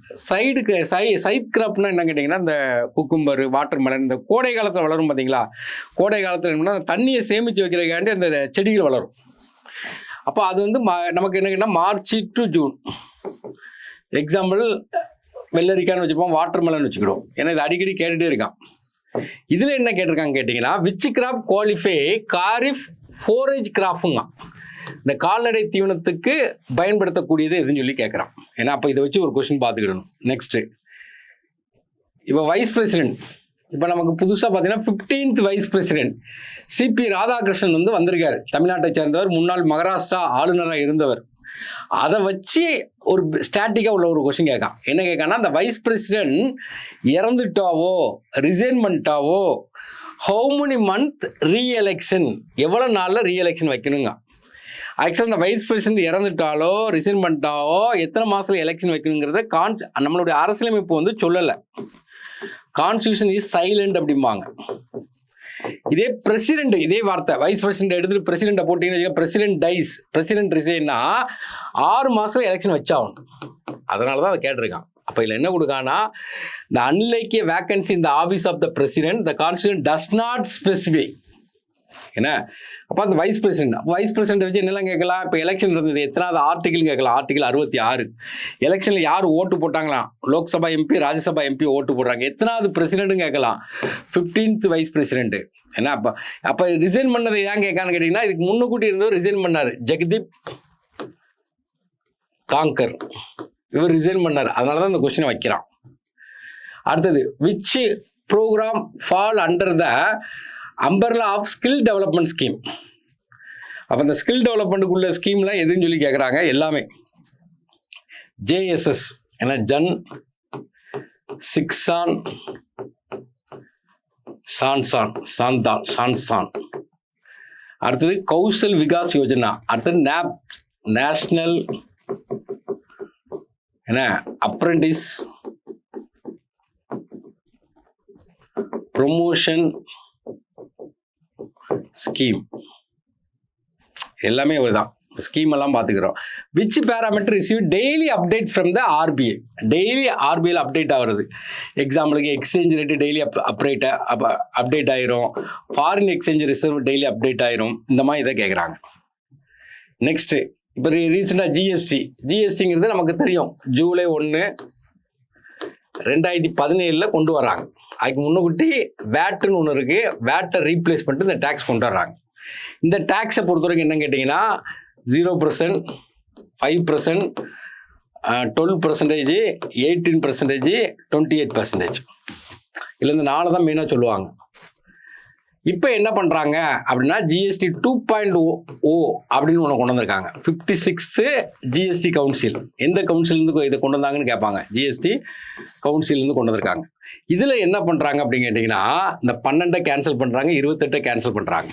சைத் கிராப்னா என்ன கேட்டிங்கன்னா இந்த குக்கும்பர், வாட்டர் மெலன் இந்த கோடை காலத்தில் வளரும் பார்த்தீங்களா. கோடை காலத்தில் என்னன்னா தண்ணியை சேமித்து வைக்கிறதுக்காண்டி அந்த செடிகள் வளரும். அப்போ அது வந்து நமக்கு என்ன கேட்டால் மார்ச் டு ஜூன். எக்ஸாம்பிள் வெள்ளரிக்கான்னு வச்சுப்போம், வாட்டர் மெலன் வச்சுக்கிடுவோம். ஏன்னா இது அடிக்கடி கேட்டுகிட்டே இருக்கான். இதில் என்ன கேட்டிருக்காங்க கேட்டிங்கன்னா விச் கிராப் குவாலிஃபை காரிஃப் ஃபோரேஜ் கிராஃபுங்க. இந்த கால்நடை தீவனத்துக்கு பயன்படுத்தக்கூடியது எதுன்னு சொல்லி கேட்குறான். ஏன்னா அப்போ இதை வச்சு ஒரு கொஸ்டின் பார்த்துக்கிடணும். நெக்ஸ்ட்டு, இப்போ வைஸ் பிரசிடென்ட். இப்போ நமக்கு புதுசாக பார்த்தீங்கன்னா 15th vice president CP Radhakrishnan வந்து வந்திருக்காரு. தமிழ்நாட்டை சேர்ந்தவர், முன்னாள் மகாராஷ்டிரா ஆளுநராக இருந்தவர். அதை வச்சு ஒரு ஸ்டாட்டிக்காக உள்ள ஒரு கொஸ்டின் கேட்கான். என்ன கேட்கான்னா அந்த வைஸ் பிரசிடென்ட் இறந்துட்டாவோ ரிசைன் பண்ணிட்டாவோ ஹவு மெனி மந்த் ரீஎலெக்ஷன், எவ்வளோ நாளில் ரீஎலெக்ஷன் வைக்கணுங்க. ஆக்சுவலாக இந்த வைஸ் பிரசிடென்ட் இறந்துட்டாலோ ரிசைன் பண்ணிட்டாவோ எத்தனை மாதத்தில் எலெக்ஷன் வைக்கணுங்கிறத நம்மளுடைய அரசியலமைப்பு வந்து சொல்லலை. கான்ஸ்டியூஷன் இஸ் சைலண்ட் அப்படிம்பாங்க. இதே பிரசிடென்ட், இதே வார்த்தை வைஸ் பிரசிடென்ட் எடுத்துட்டு பிரசிடென்ட்டை போட்டீங்கன்னா பிரசிடென்ட் டைஸ், பிரசிடென்ட் ரிசைன்னா 6 மாசம் எலெக்ஷன் வச்சாகணும். அதனால தான் அதை கேட்டிருக்கான். அப்போ இதில் என்ன கொடுக்கான்னா, the unlike a vacancy in the office of the president, the constitution does not specify. என்ன அப்போ அந்த வைஸ் பிரசிடென்ட் வச்சு என்னெல்லாம் கேட்கலாம்? இப்போ எலெக்ஷன் இருந்தது, எத்தனாவது ஆர்டிகிள் கேட்கலாம்? ஆர்டிகிள் 66. எலெக்ஷனில் யார் ஓட்டு போட்டாங்களாம்? லோக்சபா எம்பி, ராஜ்யசபா எம்பி ஓட்டு போடுறாங்க. எத்தனாவது பிரசிடென்ட்னு கேட்கலாம்? 15th vice president. என்ன அப்போ ரிசைன் பண்ணதை ஏன் கேட்கான்னு கேட்டிங்கன்னா, இதுக்கு முன்னுக்கூட்டி இருந்தவர் ரிசைன் பண்ணார், ஜெகதீப் காங்கர். இவர் ரிசைன் பண்ணார். அதனால தான் இந்த கொஸ்டினை வைக்கிறான். அடுத்தது, which program fall under the umbrella of skill development scheme. அப்போ இந்த ஸ்கில் டெவலப்மெண்ட்டுக்குள்ள ஸ்கீம்லாம் எதுன்னு சொல்லி கேட்குறாங்க. எல்லாமே JSS, ஏன்னா ஜன் சிக்ஸான் சான்சான். அடுத்தது கௌசல் விகாஸ் யோஜனா. அடுத்தது NAP, நேஷனல் என்ன அப்ரெண்டிஸ் ப்ரொமோஷன் ஸ்கீம். எல்லாமே இதுதான். ஸ்கீம் எல்லாம் பார்த்துக்கிறோம். Which parameter receive daily update from the RBI. Daily RBIயில் அப்டேட் ஆகுறது. எக்ஸாம்பிளுக்கு எக்ஸ்சேஞ்ச் ரேட்டு டெய்லி அப்டேட் ஆயிரும். Foreign exchange reserve daily update ஆயிரும். இந்த மாதிரி இதை கேட்குறாங்க. நெக்ஸ்ட்டு, இப்போ ரீசெண்டாக ஜிஎஸ்டிங்கிறது நமக்கு தெரியும். ஜூலை 1, 2017 கொண்டு வர்றாங்க. அதுக்கு முன்னுக்குட்டி வேட்டுன்னு ஒன்று இருக்குது. வேட்டை ரீப்ளேஸ் பண்ணிட்டு இந்த டேக்ஸ் கொண்டு வர்றாங்க. இந்த டேக்ஸை பொறுத்த வரைக்கும் என்ன கேட்டிங்கன்னா, 0%, 5%, 12%, 18%, 28%. இல்லை இந்த 4 தான் மெயினாக சொல்லுவாங்க. இப்போ என்ன பண்ணுறாங்க அப்படின்னா, GST 2.0 அப்படின்னு ஒன்று கொண்டு வந்திருக்காங்க. 56th GST council. எந்த கவுன்சிலேருந்து இதை கொண்டு வந்தாங்கன்னு கேட்பாங்க. GST கவுன்சிலேருந்து கொண்டு வந்திருக்காங்க. இதில் என்ன பண்ணுறாங்க அப்படின்னு கேட்டிங்கன்னா, இந்த 12 கேன்சல் பண்ணுறாங்க, 28 கேன்சல் பண்ணுறாங்க.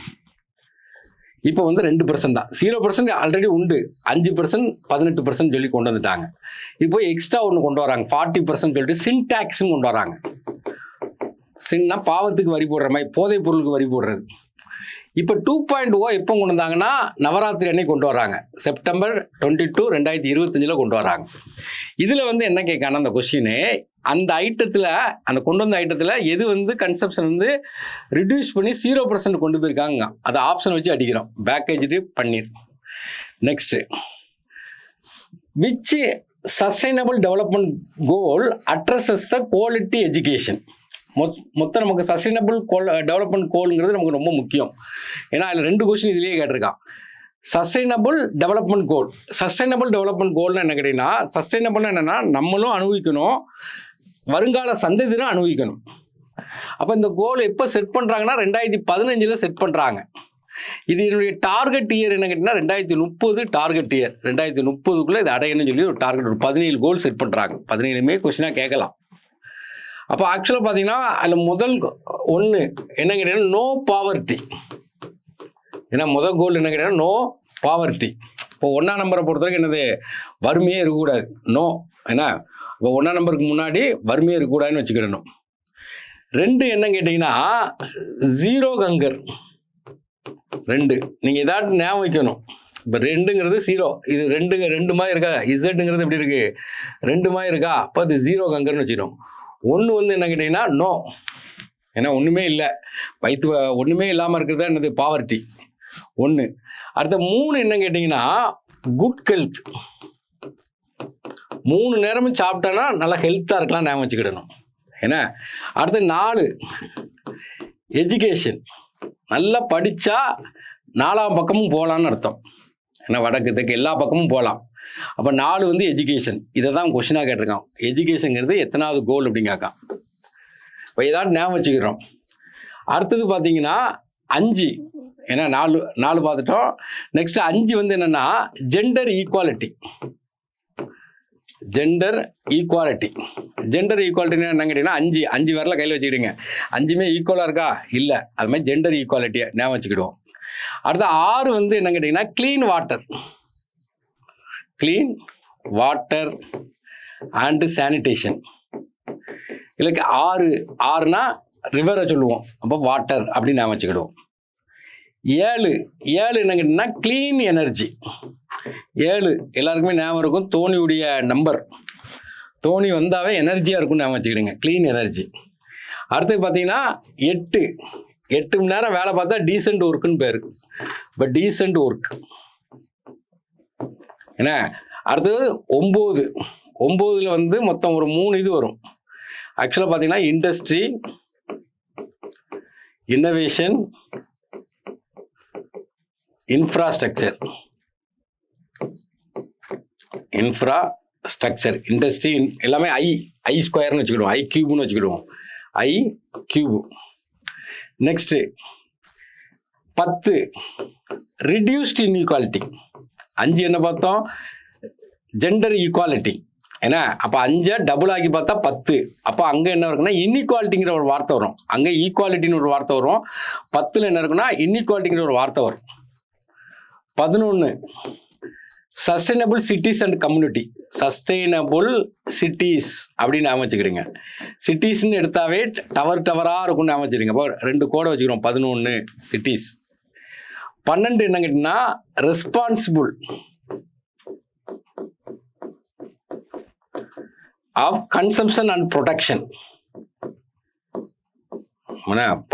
இப்போ வந்து 2% தான். 0% ஆல்ரெடி உண்டு. 5%, 18% சொல்லி கொண்டு வந்துட்டாங்க. இப்போ எக்ஸ்ட்ரா ஒன்று கொண்டு வராங்க, 40% சொல்லிட்டு சின்டாக்ஸும் கொண்டு வராங்க. சின்னா பாவத்துக்கு வரி போடுற மாதிரி, போதைப் பொருளுக்கு வரி போடுறது. இப்போ 2.0 எப்போ கொண்டு வந்தாங்கன்னா, நவராத்திரி அன்னைக்கு கொண்டு வராங்க. செப்டம்பர் 22, 2025 கொண்டு வராங்க. இதில் வந்து என்ன கேட்கானா அந்த கொஸ்டினு, அந்த ஐட்டத்தில், அந்த கொண்டு வந்த ஐட்டத்தில் எது வந்து கன்சப்ஷன் வந்து ரிடியூஸ் பண்ணி 0% கொண்டு போயிருக்காங்க, அதை ஆப்ஷன் வச்சு அடிக்கிறோம். Package paneer. Next, which sustainable development goal addresses the quality education. மொத்தம் நமக்கு சஸ்டைனபிள் டெவலப்மெண்ட் கோல்ங்கிறது நமக்கு ரொம்ப முக்கியம். ஏன்னா அதில் 2 கொஸ்டின் இதுலேயே கேட்டிருக்கான். Sustainable development goal. Sustainable development கோல்னு என்ன கேட்டிங்கன்னா, சஸ்டைனபிள்னு என்னென்னா நம்மளும் அனுபவிக்கணும், வருங்கால சந்ததியிலும் அனுபவிக்கணும். அப்போ இந்த கோல் எப்போ செட் பண்ணுறாங்கன்னா 2015 செட் பண்ணுறாங்க. இது என்னுடைய டார்கெட் இயர் என்ன கேட்டிங்கன்னா 2030 டார்கெட் இயர். 2030க்குள்ளே இது அடையணும்னு சொல்லி ஒரு டார்கெட், ஒரு 17 கோல் செட் பண்ணுறாங்க. 17மே கொஸ்டினாக கேட்கலாம். அப்போ ஆக்சுவலாக பார்த்தீங்கன்னா அதில் முதல் 1 என்ன கேட்டீங்கன்னா, நோ பாவர்ட்டி. ஏன்னா முதல் கோல் என்ன கேட்டீங்கன்னா, நோ பாவர்ட்டி. இப்போ 1ஆம் நம்பரை பொறுத்த வரைக்கும் என்னது, வறுமையே இருக்கக்கூடாது. நோ. ஏன்னா இப்போ 1ஆம் நம்பருக்கு முன்னாடி வறுமையே இருக்கக்கூடாதுன்னு வச்சுக்கிடணும். 2 என்ன கேட்டிங்கன்னா, 0 கங்கர். 2 நீங்கள் ஏதாட்டும் ஞாபகம் வைக்கணும். இப்போ 2ங்கிறது 0. இது 2 மாதிரி இருக்கா? இசட்டுங்கிறது எப்படி இருக்குது? 2 மாதிரி இருக்கா? அப்போ அது 0 கங்கர்னு வச்சுக்கணும். 1 வந்து என்ன கேட்டிங்கன்னா, நோ. ஏன்னா ஒன்றுமே இல்லை, வயிற்று ஒன்றுமே இல்லாமல் இருக்கிறது என்னது, பாவர்ட்டி. 1. அடுத்த 3 என்ன கேட்டிங்கன்னா, குட் ஹெல்த். 3 நேரமும் சாப்பிட்டோன்னா நல்லா ஹெல்த்தாக இருக்கலாம், ஞாபகம் வச்சுக்கிடணும். ஏன்னா அடுத்த 4 எஜுகேஷன். நல்லா படித்தா 4ஆம் பக்கமும் போகலான்னு அர்த்தம். ஏன்னா வடக்கு தெற்கு எல்லா பக்கமும் போகலாம். அப்போ 4 வந்து எஜுகேஷன். இதை தான் கொஸ்டினாக கேட்டிருக்கான். எஜுகேஷனுங்கிறது எத்தனாவது கோல் அப்படிங்காக்கா. இப்போ ஏதாவது ஞாபகம் வச்சுக்கிறோம். அடுத்தது பார்த்தீங்கன்னா 5. ஏன்னா 4 பார்த்துட்டோம். நெக்ஸ்ட் 5 வந்து என்னென்னா, ஜெண்டர் ஈக்குவாலிட்டி. ஜெண்டர் ஈக்குவாலிட்டி என்ன கேட்டிங்கன்னா, 5 வரல கையில் வச்சுக்கிடுங்க. 5மே ஈக்குவலாக இருக்கா? இல்லை. அது மாதிரி ஜெண்டர் ஈக்குவாலிட்டியை ஞாபகம் வச்சுக்கிடுவோம். அடுத்த 6 வந்து என்ன கேட்டிங்கன்னா, க்ளீன் வாட்டர் அண்டு சானிடேஷன். இல்லை 6னா ரிவரை சொல்லுவோம், அப்போ வாட்டர் அப்படின்னு நான் வச்சுக்கிடுவோம். 7 என்ன கேட்டிங்கன்னா க்ளீன் எனர்ஜி. 7 எல்லாருக்குமே ஞாபகம் இருக்கும், தோனியுடைய நம்பர். தோனி வந்தாவே எனர்ஜியாக இருக்கும்னு ஞாபகம் வச்சுக்கிடுங்க, க்ளீன் எனர்ஜி. அடுத்து பார்த்தீங்கன்னா 8 மணி நேரம் வேலை பார்த்தா டீசென்ட் ஒர்க்குன்னு பேர். இப்போ டீசென்ட் ஒர்க் என்ன. அடுத்தது 9 வந்து மொத்தம் ஒரு 3 இது வரும். ஆக்சுவலாக பார்த்தீங்கன்னா இண்டஸ்ட்ரி, இன்னோவேஷன், இன்ஃப்ராஸ்ட்ரக்சர். இண்டஸ்ட்ரி எல்லாமே ஐ ஸ்கொயர்னு வச்சுக்கிடுவோம், ஐ கியூப்னு வச்சுக்கிடுவோம், ஐ கியூப். Next 10 reduced inequality. 5 என்ன பார்த்தோம், ஜெண்டர் ஈக்குவாலிட்டி. ஏன்னா அப்போ 5 டபுள் ஆக்கி பார்த்தா 10. அப்போ அங்கே என்ன இருக்குன்னா இன்இக்வாலிட்டிங்கிற ஒரு வார்த்தை வரும், அங்கே ஈக்குவாலிட்டின்னு ஒரு வார்த்தை வரும். 10 என்ன இருக்குன்னா இன்இக்வாலிட்டிங்கிற ஒரு வார்த்தை வரும். 11 sustainable cities and community. Sustainable cities அப்படின்னு அமைச்சுக்கிடுங்க. சிட்டிஸ்ன்னு எடுத்தாவே டவராக இருக்கும்னு அமைச்சிடுங்க. அப்போ 2 கோடை வச்சுக்கிறோம், 11 சிட்டிஸ். 12 என்ன கேட்டிங்கன்னா responsible of consumption and production.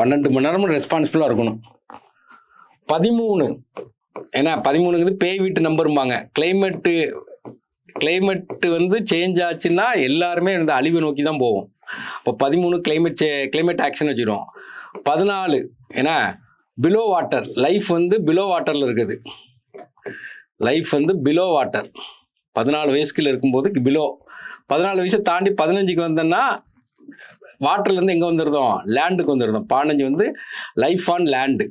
12 மணி நேரமும் ரெஸ்பான்சிபிளாக இருக்கணும். 13 ஏன்னா 13ங்கிறது பேய் வீட்டு நம்பரும்பாங்க. கிளைமேட்டு வந்து சேஞ்ச் ஆச்சுன்னா எல்லாருமே இந்த அழிவை நோக்கி தான் போவோம். அப்போ 13 கிளைமேட் ஆக்ஷன் வச்சுருவோம். 14 ஏன்னா பிலோ வாட்டர், லைஃப் வந்து பிலோ வாட்டரில் இருக்குது. லைஃப் வந்து பிலோ வாட்டர் 14 வயசுக்குள்ள இருக்கும்போது பிலோ. 14 வயசை தாண்டி 15க்கு வந்தோன்னா வாட்டர்லேருந்து எங்கே வந்துருந்தோம், லேண்டுக்கு வந்துருந்தோம். 15 வந்து லைஃப் ஆன் லேண்டு.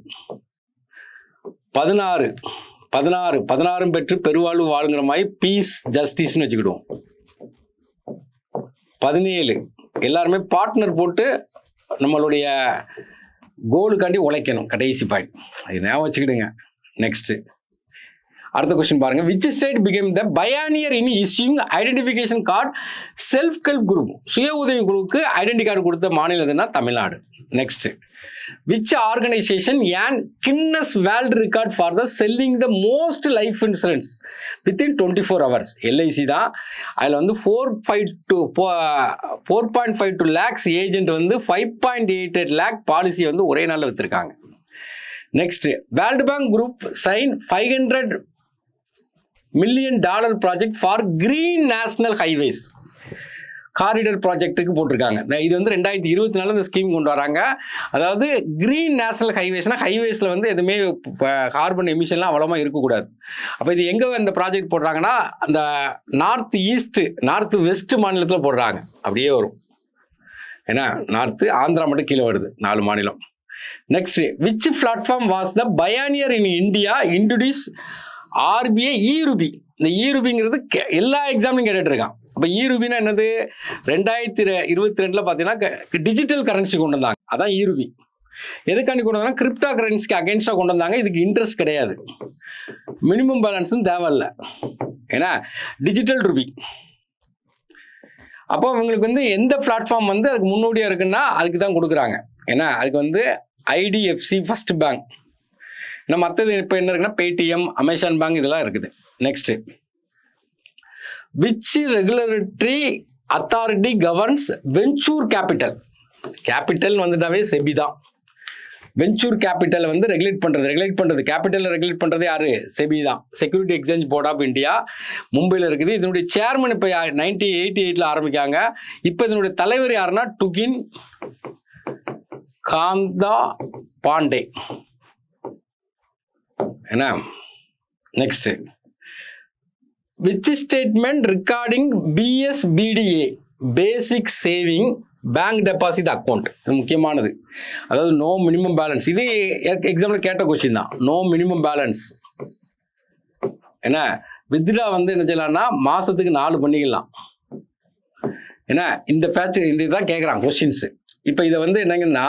16 பெற்று பெருவாழ்வு வாழுங்கிற மாதிரி பீஸ் ஜஸ்டிஸ்ன்னு வச்சுக்கிடுவோம். 17 எல்லாருமே பார்ட்னர் போட்டு நம்மளுடைய கோலுக்காண்டி உழைக்கணும், கடைசி பாயிண்ட். அது ஞாபகம் வச்சுக்கிடுங்க. நெக்ஸ்ட் அடுத்த கொஸ்டின் பாருங்க. Which state became the pioneer in issuing identification card self help group. சுய உதவி குழுவுக்கு ஐடென்டி கார்டு கொடுத்த மாநிலம் எதுனா Tamil Nadu. Next which organisation earn Guinness world record for the selling the most life insurance within 24 hours. LIC தான். அதில் வந்து 4.52 lakhs agent வந்து 5.88 lakh பாலிசியை வந்து ஒரே நாளில் விற்றுருக்காங்க. Next world bank group sign $500 million project for green national highways. Corridor ப்ராஜெக்ட்டுக்கு போட்டிருக்காங்க. இது வந்து 2024 இந்த ஸ்கீம் கொண்டு வராங்க. அதாவது கிரீன் நேஷனல் ஹைவேஸ்னா ஹைவேஸில் வந்து எதுவுமே கார்பன் எமிஷன்லாம் அவ்வளோமா இருக்கக்கூடாது. அப்போ இது எங்கே இந்த ப்ராஜெக்ட் போடுறாங்கன்னா அந்த நார்த் வெஸ்ட் மாநிலத்தில் போடுறாங்க. அப்படியே வரும். ஏன்னா நார்த்து ஆந்திரா மட்டும் கீழே வருது, 4 மாநிலம். Next which platform was the pioneer in India introduce RBI e RUPI. இந்த இ-ரூபிங்கிறது எல்லா எக்ஸாம்லையும் கேட்டுட்டு இருக்கான். அப்போ இ-ரூபினா என்னது, 2022 பார்த்தீங்கன்னா டிஜிட்டல் கரன்சி கொண்டு வந்தாங்க. அதான் இ-ரூபி. எதுக்காண்டி கொண்டு வந்தாங்க, கிரிப்டோ கரன்சிக்கு அகேன்ஸ்டாக கொண்டு வந்தாங்க. இதுக்கு இன்ட்ரெஸ்ட் கிடையாது, மினிமம் பேலன்ஸும் தேவையில்லை. ஏன்னா டிஜிட்டல் ரூபி. அப்போ இவங்களுக்கு வந்து எந்த பிளாட்ஃபார்ம் வந்து அதுக்கு முன்னோடியாக இருக்குன்னா அதுக்கு தான் கொடுக்குறாங்க. ஏன்னா அதுக்கு வந்து ஐடிஎஃப்சி ஃபர்ஸ்ட் பேங்க். நம்ம மற்றது இப்போ என்ன இருக்குன்னா பேடிஎம், அமேசான் பேங்க் இதெல்லாம் இருக்குது. Next which regulatory authority governs venture capital. Capital வந்துட்டாவே செபி தான். வெஞ்சூர் கேபிட்டல் வந்து ரெகுலேட் பண்ணுறது கேபிட்டல் ரெகுலேட் பண்ணுறது யாரு, செபி தான். Security exchange board of India மும்பையில் இருக்குது. இதனுடைய சேர்மன் இப்போ 1988 ஆரம்பிக்காங்க. இப்போ இதனுடைய தலைவர் யாருன்னா டுகின் காந்தா பாண்டே. என்ன next which statement regarding BSBDA basic saving bank deposit account. இது முக்கியமானது. அதாவது நோ மினிமம் பேலன்ஸ். இது எக்ஸாம்பிள் கேட்ட கொஸ்டின் தான். No minimum balance. என்ன வித்ட்ரா வந்து என்ன செய்யலாம்னா மாசத்துக்கு 4 பண்ணிக்கலாம். ஏன்னா இந்த பேட்ச் இந்த இதுதான் கேட்குறான் கொஸ்டின்ஸ். இப்போ இதை வந்து என்னங்கன்னா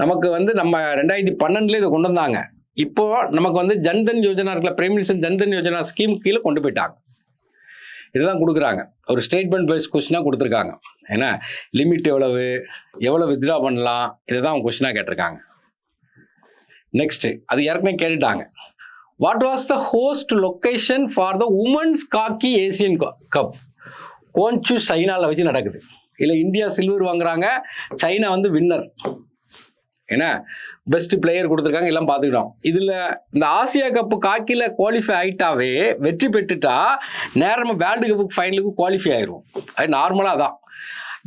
நமக்கு வந்து நம்ம 2012 இதை கொண்டு வந்தாங்க. இப்போ நமக்கு வந்து ஜன்தன் யோஜனா இருக்குல்ல, prime minister Jan Dhan Yojana scheme கீழே கொண்டு போயிட்டாங்க. இதுதான் கொடுக்குறாங்க. ஒரு ஸ்டேட்மெண்ட் பேஸ்ட் கொஸ்டினாக கொடுத்துருக்காங்க. ஏன்னா லிமிட் எவ்வளோ வித்ட்ரா பண்ணலாம், இதை தான் அவங்க கொஸ்டினாக கேட்டிருக்காங்க. நெக்ஸ்ட், அது ஏற்கனவே கேட்டுட்டாங்க. What was the host location for the women's hockey Asian cup? Gongshu சைனாவில் வச்சு நடக்குது. இல்லை இந்தியா சில்வர் வாங்குறாங்க, சைனா வந்து வின்னர். ஏன்னா பெஸ்ட் பிளேயர் கொடுத்துருக்காங்க, எல்லாம் பார்த்துக்கிட்டோம். இதில் இந்த ஆசியா கப்பு ஹாக்கியில் குவாலிஃபை ஆகிட்டாவே, வெற்றி பெற்றுட்டா நேரமாக வேர்ல்டு கப்புக்கு ஃபைனலுக்கு குவாலிஃபை ஆயிரும். அது நார்மலாக தான்.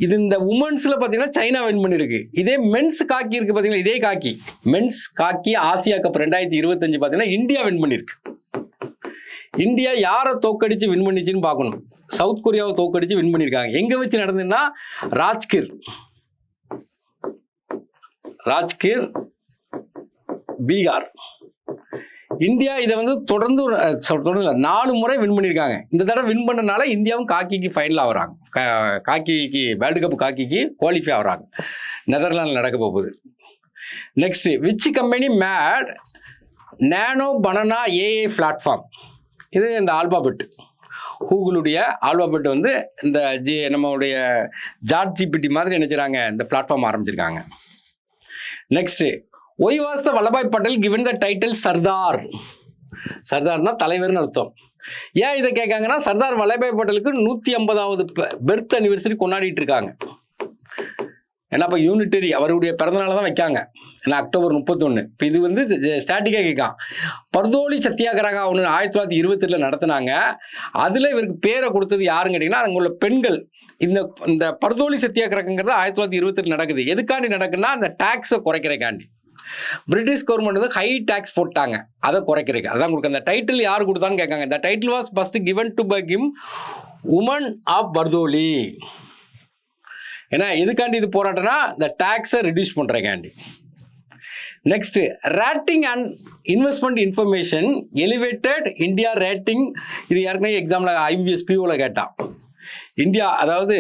இது இந்த உமன்ஸில் பார்த்தீங்கன்னா சைனா வின் பண்ணியிருக்கு. இதே மென்ஸ் ஹாக்கி இருக்குது பார்த்தீங்கன்னா, இதே hockey men's hockey Asia cup 2025 பார்த்தீங்கன்னா இந்தியா வின் பண்ணியிருக்கு. இந்தியா யாரை தோக்கடிச்சு வின் பண்ணிச்சுன்னு பார்க்கணும். சவுத் கொரியாவை தோக்கடிச்சு வின் பண்ணியிருக்காங்க. எங்கே வச்சு நடந்ததுன்னா ராஜ்கிர் பீகார். இந்தியா இதை வந்து தொடர்ந்து 4 முறை வின் பண்ணியிருக்காங்க. இந்த தடவை வின் பண்ணனால இந்தியாவும் ஹாக்கிக்கு ஃபைனல் ஆகிறாங்க. ஹாக்கிக்கு வேர்ல்டு கப் ஹாக்கிக்கு குவாலிஃபை ஆகிறாங்க. நெதர்லாண்டில் நடக்க போகுது. Next, which company made nano banana AI platform? இது இந்த ஆல்பாபெட், கூகுளுடைய ஆல்பாபெட் வந்து இந்த நம்மளுடைய ChatGPT மாதிரி நினைக்கிறாங்க, இந்த பிளாட்ஃபார்ம் ஆரம்பிச்சிருக்காங்க. Next, why was the Vallabhbhai Patel given the title Sardar? சர்தார்னா தலைவர்னு அர்த்தம். ஏன் இதை கேட்காங்கன்னா, சர்தார் வல்லபாய் பட்டேலுக்கு 150வது பெர்த் அனிவர்சரி கொண்டாடிட்டு இருக்காங்க. ஏன்னா இப்போ யூனிட்டரி அவருடைய பிறந்தநாளை தான் வைக்காங்க. ஏன்னா அக்டோபர் 31. இப்போ இது வந்து ஸ்டாட்டிக்காக கேட்கான். பர்தோலி சத்தியாகிரகா ஒன்று 1928 நடத்தினாங்க. அதில் இவருக்கு பேரை கொடுத்தது யாருன்னு கேட்டிங்கன்னா, அங்கே உள்ள பெண்கள். இந்த பர்தோலி சத்தியாகிரகங்கிறது 1928 நடக்குது. எதுக்காண்டி நடக்குன்னா, அந்த டாக்ஸை குறைக்கிறக்காண்டி. பிரிட்டிஷ் கவர்மெண்ட் வந்து ஹை டாக்ஸ் போட்டாங்க, அதை குறைக்கிறதுக்கு. அதான் கொடுக்க அந்த டைட்டில் யார் கொடுத்தான்னு கேட்காங்க. இந்த title was first given to by him women of Bardoli. ஏன்னா எதுக்காண்டி இது போராட்டம்னா, இந்த டாக்ஸை ரிடியூஸ் பண்ணுறக்காண்டி. Next, rating and investment information elevated India rating. இது ஏற்கனவே எக்ஸாமில் IBPS POவில் கேட்டான். இந்தியா அதாவது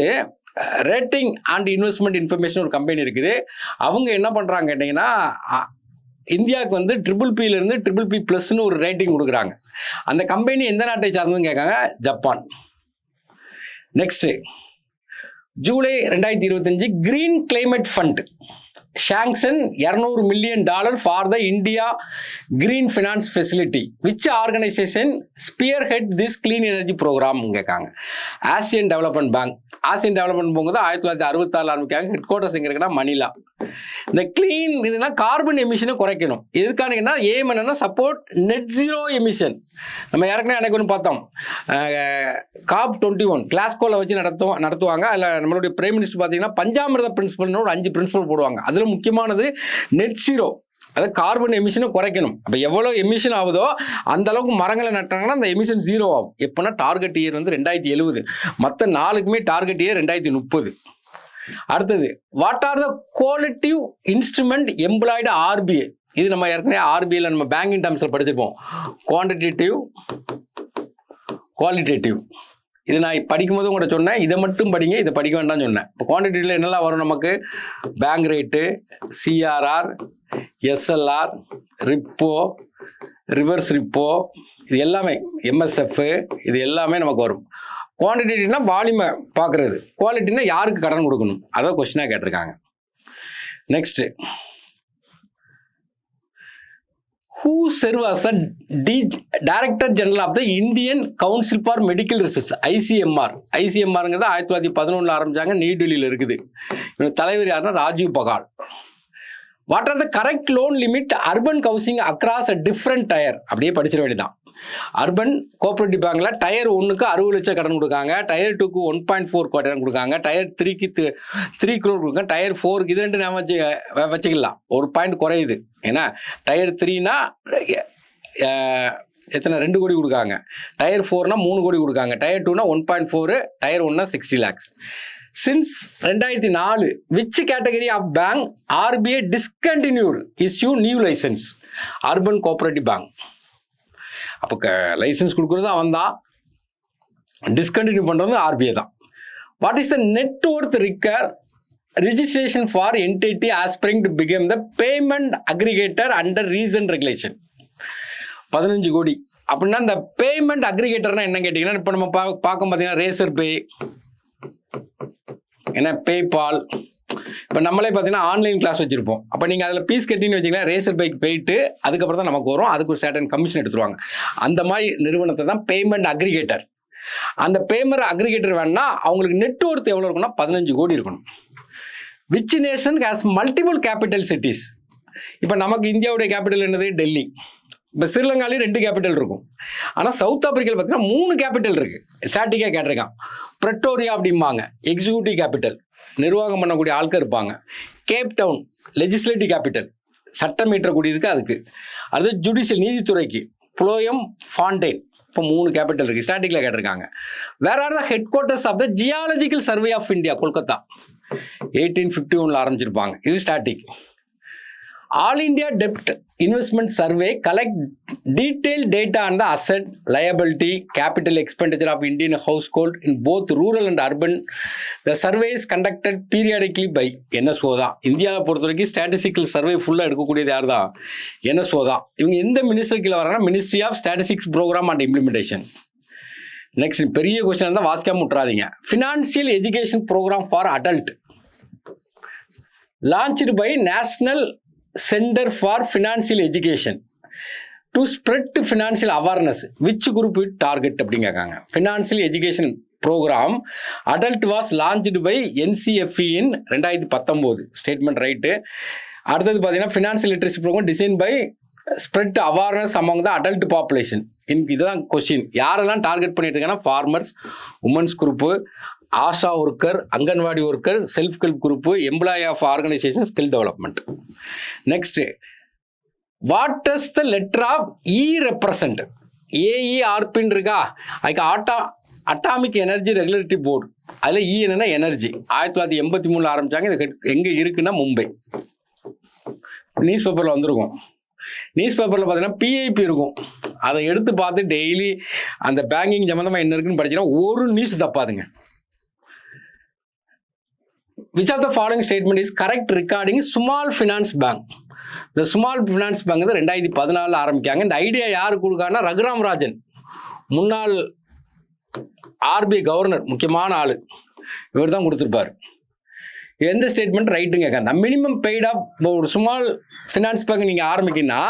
ரேட்டிங் அண்ட் இன்வெஸ்ட்மெண்ட் இன்ஃபர்மேஷன் ஒரு கம்பெனி இருக்குது. அவங்க என்ன பண்ணுறாங்க கேட்டிங்கன்னா, இந்தியாவுக்கு வந்து BBBலேருந்து BBB+ ஒரு ரேட்டிங் கொடுக்குறாங்க. அந்த கம்பெனி எந்த நாட்டை சார்ந்ததுன்னு கேட்காங்க, Japan. Next, July 2025 green climate fund sanction $200 million for the India green finance facility. Which organisation spearhead this clean energy programme கேட்காங்க. Asian development bank. Asian development bank தான் 1966 ஆரம்பிக்காங்க. Head quarters எங்கே இருக்குன்னா மணிலா. இந்த clean இதுனா carbon எமிஷனை குறைக்கணும். எதுக்கானீங்கன்னா ஏம் என்னன்னா, support net zero emission. நம்ம ஏற்கனவே அன்னைக்கு ஒன்று பார்த்தோம், COP21 கிளாஸ்கோவில் வச்சு நடத்துவாங்க. அதில் நம்மளுடைய பிரைம் மினிஸ்டர் பார்த்தீங்கன்னா பஞ்சாமிரத பிரின்சிபல்னு ஒரு 5 பிரின்சிபல் போடுவாங்க. அதில் முக்கியமானது நெட் ஜீரோ, அதாவது கார்பன் எமிஷனை குறைக்கணும். அப்போ எவ்வளோ எமிஷன் ஆகுதோ அந்த அளவுக்கு மரங்களை நட்டாங்கன்னா அந்த எமிஷன் ஜீரோ ஆகும். எப்போனா டார்கெட் இயர் வந்து 2070, மற்ற 4க்குமே டார்கெட் இயர் 2030. அடுத்தது, what are the qualitative instrument employed RBI? இது நம்ம ஏற்கனவே RBIல நம்ம பேங்கிங் டேர்ம்ஸில் படிச்சிருப்போம். Quantitative, qualitative. இது நான் படிக்கும்போது உங்கள்கிட்ட சொன்னேன், இதை மட்டும் படிங்க, இதை படிக்க வேண்டாம்னு சொன்னேன். இப்போ குவான்டிட்டியில் என்னெல்லாம் வரும் நமக்கு? Bank rate, CRR, SLR, repo, reverse repo, இது எல்லாமே MSF, இது எல்லாமே நமக்கு வரும். குவான்டிட்டினா வால்யூமை பார்க்குறது, குவாலிட்டினா யாருக்கு கடன் கொடுக்கணும், அதான் கொஸ்டினாக கேட்டிருக்காங்க. Next, who serve as the Director General of the Indian Council for Medical Research, ICMR. ICMRங்கிறது 1911 ஆரம்பிச்சாங்க, நியூ டெல்லியில் இருக்குது. இவங்க தலைவர் யாருன்னா Rajiv Bahl. What are the correct loan limit urban housing across a different tier? அப்படியே படிச்சிட வேண்டியதான். அர்பன் கோஆபரேட்டிவ் பேங்க்ல டயர் 1க்கு 60 லட்சம் கடன் கொடுக்காங்க, டயர் 2க்கு 1.4 கடன் கொடுக்காங்க, டயர் 3க்கு 3 crore கொடுக்காங்க, டயர் 4க்கு இது 2 நாம வச்சுக்கலாம். ஒரு பாயிண்ட் குறையுது. ஏன்னா டயர் 3னா எத்தனை 2 கோடி கொடுக்காங்க, டயர் 4னா 3 கோடி கொடுக்காங்க, tyre 2னா 1.4, tyre 1னா 60 lakhs. Since 2004, which category of bank RBI discontinued issue new license? Urban Cooperative Bank. அப்போ லைசன்ஸ் கொடுக்குறது அவன் தான், டிஸ்கண்டினியூ பண்ணுறது RBI தான். What is the net worth registration for entity aspiring to become the payment aggregator under recent regulation? 15 கோடி. அப்படின்னா இந்த payment அக்ரிகேட்டர்னா என்ன கேட்டிங்கன்னா, இப்போ நம்ம பார்க்கும் பார்த்தீங்கன்னா ரேசர் பே, ஏன்னா பேபால், இப்போ நம்மளே பார்த்தீங்கன்னா ஆன்லைன் கிளாஸ் வச்சுருப்போம். அப்போ நீங்கள் அதில் பீஸ் கட்டின்னு வச்சிங்கன்னா ரேசர் பைக் போயிட்டு அதுக்கப்புறம் தான் நமக்கு வரும். அதுக்கு ஒரு சர்டன் கமிஷன் எடுத்துருவாங்க. அந்த மாதிரி நிறுவனத்தை தான் பேமெண்ட் அக்ரிகேட்டர். அந்த பேமெண்ட் அக்ரிகேட்டர் வேணும்னா அவங்களுக்கு நெட் ஒர்த் எவ்வளோ இருக்குன்னா 15 கோடி இருக்கணும். Which nation has multiple capital cities? இப்போ நமக்கு இந்தியாவுடைய கேபிட்டல் என்னது? டெல்லி. இப்போ ஸ்ரீலங்காலேயும் 2 கேபிட்டல் இருக்கும். ஆனால் சவுத் ஆப்பிரிக்காவில் பார்த்தீங்கன்னா 3 கேபிட்டல் இருக்கு. ஸ்டாட்டிக்காக கேட்டிருக்கான். பிரட்டோரியா அப்படிம்பாங்க, எக்ஸிக்யூட்டிவ் கேபிட்டல், நிர்வாகம் பண்ணக்கூடிய ஆட்கள் இருப்பாங்க. கேப் டவுன் லெஜிஸ்லேட்டிவ் கேபிட்டல், சட்டம் இயற்றக்கூடியதுக்கு அதுக்கு. அது ஜுடிஷியல் நீதித்துறைக்கு. புளோயம், ஃபாண்டேன், இப்போ 3 கேபிட்டல் இருக்கு. ஸ்டாட்டிக்கில் கேட்டிருக்காங்க. வேற are the headquarters of the geological survey of India? Kolkata. 1851 ஆரம்பிச்சிருப்பாங்க. இது ஸ்டாட்டிக். ஆல் இந்தியா டெப்ட் investment survey collect detail data on the asset, liability, capital expenditure of Indian household in both rural and urban. The survey is conducted periodically by NSO தான். இந்தியாவை பொறுத்த வரைக்கும் statistical survey ஃபுல்லாக எடுக்கக்கூடியது யார் தான்? NSO தான். இவங்க எந்த மினிஸ்டர் கீழே வராங்கன்னா ministry of statistics programme and implementation. Next பெரிய கொஸ்டின் இருந்தால் வாசிக்காம விட்டுறாதீங்க. Financial education programme for adult launched by national centre for financial education to spread financial awareness. Which group it target அப்படின்னு கேட்காங்க. Financial education programme adult was launched by NCFE in 2019. Statement right. அடுத்தது பார்த்தீங்கன்னா financial literacy programme design by spread awareness among the adult population. இதுதான் question. யாரெல்லாம் target பண்ணிட்டு இருக்காங்கன்னா farmers, women's group, ASHA worker, anganwadi worker, self help group, employee of organisation, skill development. Next, what does the letter of E represent? AERPன்னு இருக்கா? அதுக்கு atomic energy regulatory board. அதில் இ என்னன்னா energy. 1983 ஆரம்பிச்சாங்க. இது எங்கே இருக்குன்னா மும்பை. நியூஸ் பேப்பரில் வந்திருக்கும். நியூஸ் பேப்பரில் பார்த்தீங்கன்னா PIP இருக்கும். அதை எடுத்து பார்த்து டெய்லி அந்த பேங்கிங் சம்மந்தமாக என்ன இருக்குன்னு படிச்சீங்கன்னா ஒரு news தப்பாதுங்க. Which of the following statement is correct regarding small finance bank? The small finance bank வந்து 2014 ஆரம்பிக்காங்க. இந்த ஐடியா யாரு கொடுக்காங்கன்னா ரகுராம் ராஜன், முன்னாள் RBI கவர்னர், முக்கியமான ஆளு. இவர் தான் கொடுத்துருப்பாரு. எந்த ஸ்டேட்மெண்ட் ரைட்டுங்க கேட்க. மினிமம் பெய்ட் ஆஃப் ஒரு ஸ்மால் ஃபினான்ஸ் பேங்க் நீங்கள் ஆரம்பிக்கணும்னா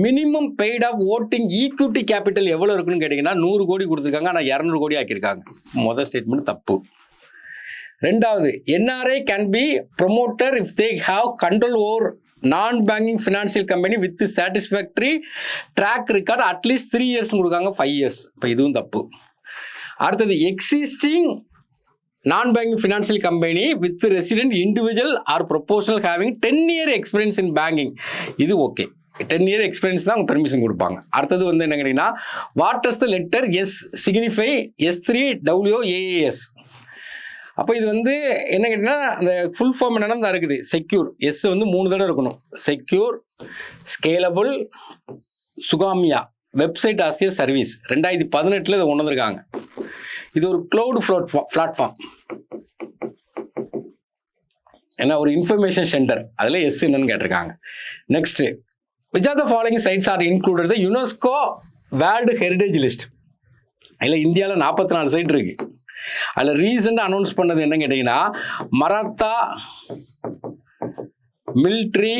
minimum paid of voting equity capital எவ்வளோ இருக்குன்னு கேட்டிங்கன்னா 100 கோடி கொடுத்துருக்காங்க. ஆனால் 200 கோடி ஆக்கியிருக்காங்க. முதல் ஸ்டேட்மெண்ட் தப்பு. ரெண்டாவது, NRI can be promoter if they have control over non banking financial company with satisfactory track record at least 3 years கொடுக்காங்க, 5 இயர்ஸ். இப்போ இதுவும் தப்பு. அடுத்தது, existing non banking financial company with resident individual or professional having 10 year experience in banking. இது okay. 10 year experience தான் அவங்க permission கொடுப்பாங்க. அடுத்தது வந்து என்ன கேட்டீங்கன்னா, what does the letter S signify? S3WAAS. அப்போ இது வந்து என்ன கேட்டீங்கன்னா அந்த ஃபுல் ஃபார்ம் என்னன்னா தான் இருக்குது. செக்யூர், எஸ் வந்து 3 தடவை இருக்கணும். Secure, scalable, Sugamya, website as a service. 2018 இதை கொண்டு வந்திருக்காங்க. இது ஒரு க்ளவுட் பிளாட்ஃபார்ம். ஏன்னா ஒரு இன்ஃபர்மேஷன் சென்டர். அதில் எஸ் என்னன்னு கேட்டிருக்காங்க. Next, which are the following sites are included the UNESCO world heritage list? அதில் இந்தியாவில் 44 சைட் இருக்கு. அதில் ரீசெண்டாக அனௌன்ஸ் பண்ணது என்ன கேட்டிங்கன்னா, மராத்தா மிலிட்ரி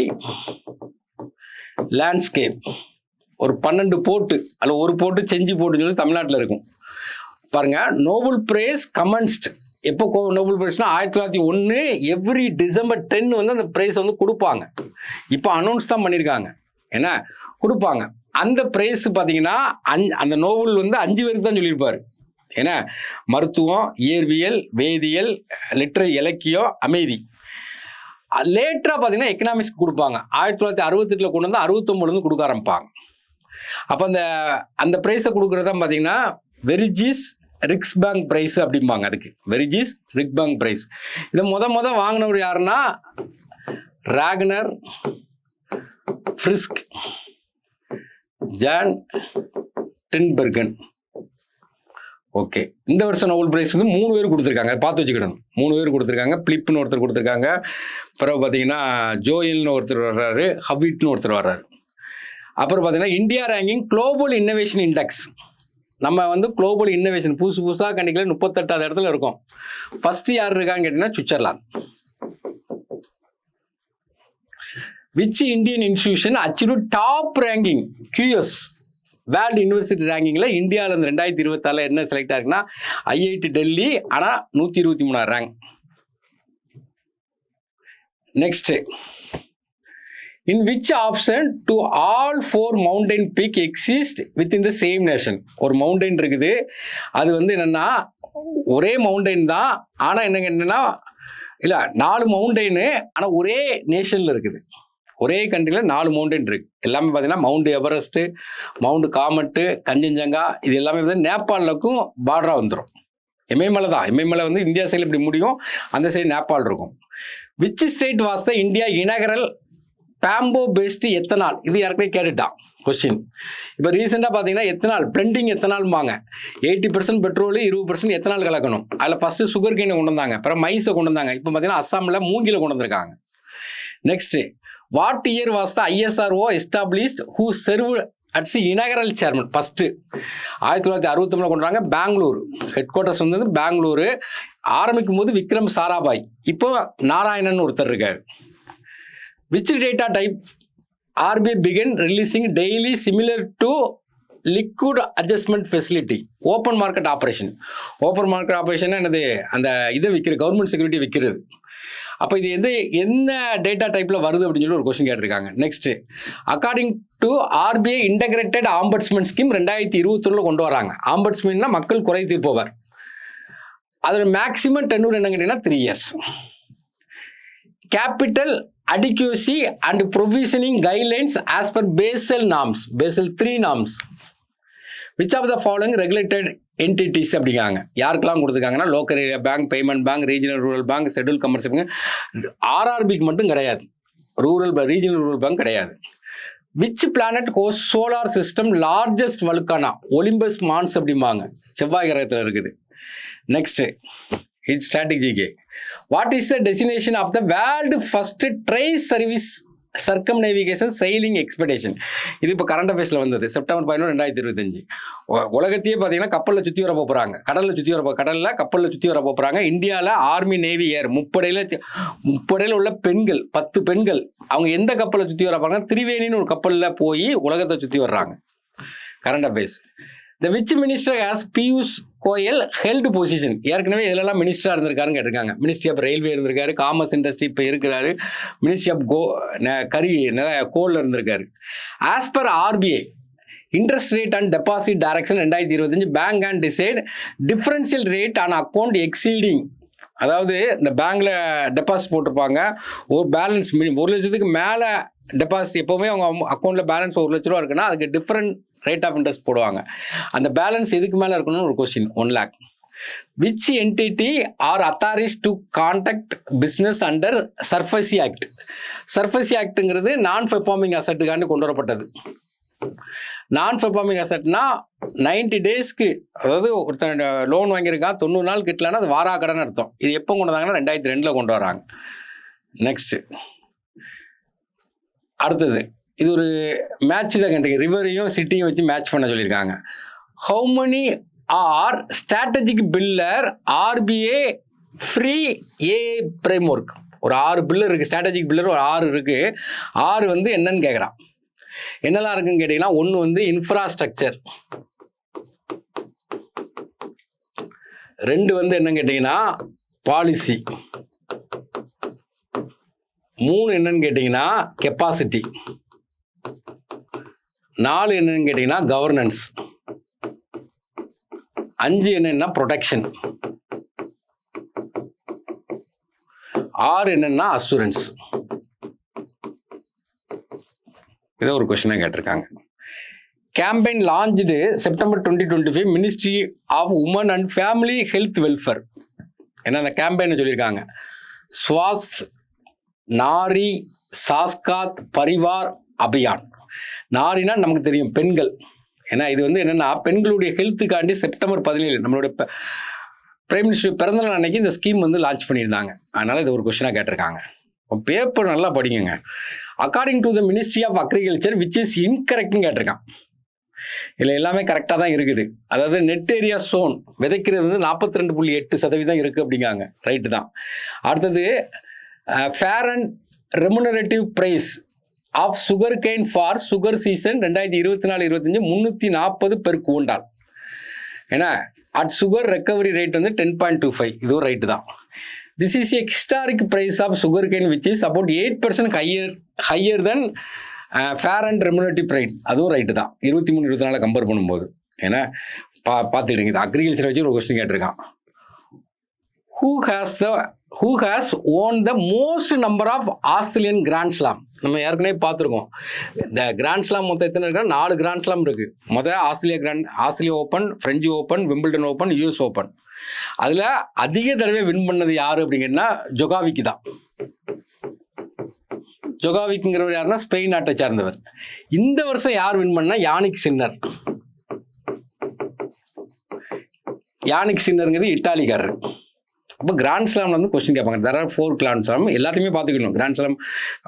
லேண்ட்ஸ்கேப். ஒரு 12 போர்ட்டு, அதில் ஒரு போர்ட்டு செஞ்சி போர்ட்டுன்னு சொல்லி தமிழ்நாட்டில் இருக்கும். பாருங்க, நோபல் பிரைஸ் கமன்ஸ்ட் எப்போ? நோபல் பிரைஸ்னா 1901. எவ்ரி December 10 வந்து அந்த பிரைஸ் வந்து கொடுப்பாங்க. இப்போ அனௌன்ஸ் தான் பண்ணியிருக்காங்க. என்ன கொடுப்பாங்க? அந்த பிரைஸ் பார்த்தீங்கன்னா அந்த நோபல் வந்து 5 பேருக்கு தான் சொல்லியிருப்பாரு. ஏன்னா மருத்துவம், இயற்பியல், வேதியியல், இலக்கியம், அமைதி. லேட்டராக பார்த்தீங்கன்னா எக்கனாமிக்ஸ் கொடுப்பாங்க. 1968 கொண்டு வந்து 69 கொடுக்க ஆரம்பிப்பாங்க. அப்போ அந்த ப்ரைஸை கொடுக்குறது தான் பார்த்தீங்கன்னா வெரிஜிஸ் ரிக்ஸ் பேங்க் ப்ரைஸ் அப்படிம்பாங்க. அதுக்கு வெரிஜிஸ் ரிக் பேங்க் ப்ரைஸ். இதை முத வாங்கினவர் யாருன்னா ராக்னர் ஃப்ரிஸ்க், ஜான் டின்பெர்கன். ஓகே, இந்த வருஷம் நோபல் பிரைஸ் வந்து 3 பேர் கொடுத்துருக்காங்க. அதை பார்த்து வச்சுக்கிடணும். 3 பேர் கொடுத்துருக்காங்க. பிலிப்னு ஒருத்தர் கொடுத்துருக்காங்க. பிறகு பார்த்தீங்கன்னா ஜோயல்னு ஒருத்தர் வர்றாரு, ஹவிட்னு ஒருத்தர் வர்றாரு. அப்புறம் பார்த்தீங்கன்னா India ranking global innovation index நம்ம வந்து குளோபல் இன்னோவேஷன் புதுசாக கண்டிக்கல 38வது இடத்துல இருக்கோம். ஃபர்ஸ்ட் யார் இருக்கான்னு கேட்டீங்கன்னா Switzerland. Which Indian institution achieved top ranking QS world university ரேங்கிங்கில் இந்தியாவில் இந்த 2024 என்ன செலக்ட் ஆகுன்னா IIT டெல்லி, ஆனால் 123 rank. Next, in which option to all 4 mountain peak exist with in the same nation? ஒரு மவுண்டைன் இருக்குது, அது வந்து என்னன்னா ஒரே மவுண்டைன் தான், ஆனால் என்ன கேட்டீங்கன்னா இல்லை 4 மவுண்டைனு ஆனால் ஒரே நேஷனில் இருக்குது. ஒரே கண்ட்ரியில் 4 மவுண்டன் இருக்கு. எல்லாமே பார்த்தீங்கன்னா மவுண்ட் எவரெஸ்ட்டு, மவுண்ட் காமெட்டு, கஞ்சன்ஜங்கா, இது எல்லாமே வந்து நேபாளுக்கும் பார்டராக வந்துடும். இமயமலை தான், இமயமலை வந்து இந்தியா சைடில் இப்படி முடியும், அந்த சைடு நேபாள் இருக்கும். Which state was the India inaugural bamboo based ethanol? இது யாருக்குமே கேட்டுட்டான் கொஸ்டின். இப்போ ரீசெண்டாக பார்த்தீங்கன்னா எத்தனால் பிளெண்டிங் எத்தனால்பாங்க. 80% பெட்ரோலு 20% எத்தனால் கலக்கணும். அதில் ஃபஸ்ட்டு சுகர் கேனை கொண்டு வந்தாங்க, அப்புறம் மைஸை கொண்டு வந்தாங்க. இப்போ பார்த்தீங்கன்னா அஸ்ஸாமில் மூங்கில கொண்டு வந்திருக்காங்க. Next, what year was the ISRO established who serve at the inaugural chairman? First 1969 கொண்டு வராங்க. பெங்களூர் ஹெட் குவார்ட்டர்ஸ் வந்து பெங்களூரு. ஆரம்பிக்கும் போது விக்ரம் சாராபாய், இப்போ நாராயணன் ஒருத்தர் இருக்கார். Which data type RBI began releasing daily similar to liquid adjustment facility open market operation? Open market operation என்னது? அந்த இதை விற்கிறது, கவர்மெண்ட் செக்யூரிட்டி விற்கிறது. அப்போ இது என்ன டேட்டா டைப்பில் வருது அப்படின்னு சொல்லி ஒரு கொஸ்டின் கேட்டிருக்காங்க. Next, according to RBI integrated ombudsman scheme 2021 கொண்டு வராங்க. ஆம்பட்ஸ்மென்ட்னா மக்கள் குறை தீர்ப்பவர். அதோட மேக்சிமம் டென்னூர் என்ன கேட்டீங்கன்னா 3 years. Capital adequacy and provisioning guidelines as per Basel norms, Basel 3 norms. Which of the following regulated entities அப்படிங்காங்க. யாருக்கெல்லாம் கொடுத்துருக்காங்கன்னா local area bank, payment bank, regional rural bank, schedule commercial bank. RRBக்கு மட்டும் கிடையாது, ரீஜனல் ரூரல் பேங்க் கிடையாது. Which planet host solar system largest volcano? Olympus Mons அப்படிம்பாங்க, செவ்வாய் கிரகத்தில் இருக்குது. Next, it's strategic what is the destination of the world first dry service Sargam navigation sailing expedition? இது இப்போ கரண்ட் அஃபேர்ஸில் வந்தது, செப்டம்பர் 11, 2025. உலகத்தையே பார்த்தீங்கன்னா கப்பலில் சுற்றி வர போகிறாங்க, கடலில் சுற்றி வர கப்பலில் சுற்றி வர போகிறாங்க. இந்தியாவில் ஆர்மி, நேவி, ஏர் முப்படையில் உள்ள பெண்கள் 10 பெண்கள் அவங்க எந்த கப்பலில் சுற்றி வர போகிறாங்க? திரிவேணின்னு ஒரு கப்பலில் போய் உலகத்தை சுற்றி வர்றாங்க. Current affairs. The which minister has Piyush Goyal held position? ஏற்கனவே இதெல்லாம் மினிஸ்டராக இருந்திருக்காருன்னு கேட்டிருக்காங்க. மினிஸ்ட்ரி ஆஃப் ரயில்வே இருந்திருக்காரு, காமர்ஸ் இண்டஸ்ட்ரி இப்போ இருக்கிறாரு, மினிஸ்ட்ரி ஆஃப் கோல்ல இருந்திருக்காரு. As per RBI interest rate and deposit direction 2025 bank and decide differential rate on account exceeding. அதாவது இந்த பேங்க்ல டெபாசிட் போட்டிருப்பாங்க, ஒரு பேலன்ஸ் 1 லட்சத்துக்கு மேலே டெபாசிட், எப்போவுமே அவங்க அக்கௌண்ட்டில் பேலன்ஸ் 1 லட்ச ரூபா இருக்குன்னா அதுக்கு டிஃப்ரெண்ட் ரேட் ஆஃப் இன்ட்ரெஸ்ட் போடுவாங்க. அந்த பேலன்ஸ் எதுக்கு மேலே இருக்கணும்னு ஒரு question. 1 lakh. Which entity are authorities to contact business under SARFAESI act? SARFAESI ஆக்டுங்கிறது நான் பெர்ஃபார்மிங் அசட்டுக்காண்டி கொண்டு வரப்பட்டது. நான் பெர்ஃபார்மிங் அசட்னா 90 டேஸ்க்கு, அதாவது ஒருத்தன் லோன் வாங்கியிருக்கான் 90 நாள் கிட்டலன்னா அது வாரா கடன் அர்த்தம். இது எப்போ கொண்டு வந்தாங்கன்னா 2002 கொண்டு வராங்க. நெக்ஸ்ட், அடுத்தது இது ஒரு மேட்ச் தான் கண்டிப்பாக, ரிவரையும் சிட்டியும் வச்சு மேட்ச் பண்ண சொல்லியிருக்காங்க. How many R strategic pillar RBI free AI framework? ஒரு 6 பில்லர் இருக்குது, ஸ்ட்ராட்டஜிக் பில்லர் ஒரு 6 இருக்குது. 6 வந்து என்னன்னு கேட்குறான். என்னெல்லாம் இருக்குன்னு கேட்டிங்கன்னா, 1 வந்து இன்ஃப்ராஸ்ட்ரக்சர், 2 வந்து என்னன்னு கேட்டிங்கன்னா பாலிசி, 3 என்னன்னு கேட்டிங்கன்னா கெப்பாசிட்டி, 4 என்னன்னு கேட்டிங்கன்னா கவர்னன்ஸ், 5 என்னன்னா ப்ரொடெக்ஷன், 6 என்னன்னா அசூரன்ஸ். இதை ஒரு கொஸ்டினாக கேட்டிருக்காங்க. Campaign launched September 2025 ministry of women and family health welfare. ஏன்னா அந்த கேம்பெயின் சொல்லியிருக்காங்க ஸ்வாஸ்த் நாரி சாஸ்காத் பரிவார் அபியான். நாரினா நமக்கு தெரியும் பெண்கள். ஏன்னா இது வந்து என்னென்னா பெண்களுடைய ஹெல்த்துக்காண்டி செப்டம்பர் 17 நம்மளுடைய பிரைம் மினிஸ்டர் பிறந்தநாள் அன்னைக்கு இந்த ஸ்கீம் வந்து லான்ச் பண்ணியிருந்தாங்க. அதனால இது ஒரு கொஸ்டினாக கேட்டிருக்காங்க. பேப்பர் நல்லா படிக்குங்க. According to the ministry of agriculture which is இன்கரெக்ட்னு கேட்டிருக்கான். இதில் எல்லாமே கரெக்டாக தான் இருக்குது. அதாவது நெட் ஏரியா சோன் விதைக்கிறது வந்து 42.8% இருக்குது அப்படிங்காங்க. ரைட்டு தான். அடுத்தது fair and remunerative price of sugar cane for sugar season 2024-25 340 per quintal. ஏன்னா அட் சுகர் ரெக்கவரி ரேட் வந்து 10.25, இதுவும் ரைட்டு தான். This is a historic price of sugar cane which is about 8% higher then fair and remunerative price, அதுவும் right தான். 23-24 compare பண்ணும்போது. ஏன்னா பார்த்துக்கிடுங்க, இது அக்ரிகல்ச்சரை வச்சு ஒரு கொஸ்டின் கேட்டிருக்கான். who has won the most number of Australian Grand Slam? நம்ம ஏற்கனவே பார்த்துருக்கோம். இந்த கிராண்ட் ஸ்லாம் மொத்தம் எத்தனை இருக்குன்னா 4 கிராண்ட் ஸ்லாம் இருக்குது. Australia open, French open, Wimbledon open, US open. அதில் அதிக தடவை வின் பண்ணது யார் அப்படிங்கன்னா ஜொகாவிக்கு தான். ஜொகாவிக்குங்கிறவர் யாருன்னா ஸ்பெயின் நாட்டை சார்ந்தவர். இந்த வருஷம் யார் வின் பண்ணா யானிக் சின்னர். யானிக் சின்னருங்கிறது இட்டாலிக்காரர். அப்போ கிராண்ட் ஸ்லாம் வந்து கொஸ்டின் கேட்பாங்க. there are 4 grand slam. எல்லாத்தையுமே பார்த்துக்கணும். கிராண்ட் ஸ்லாம்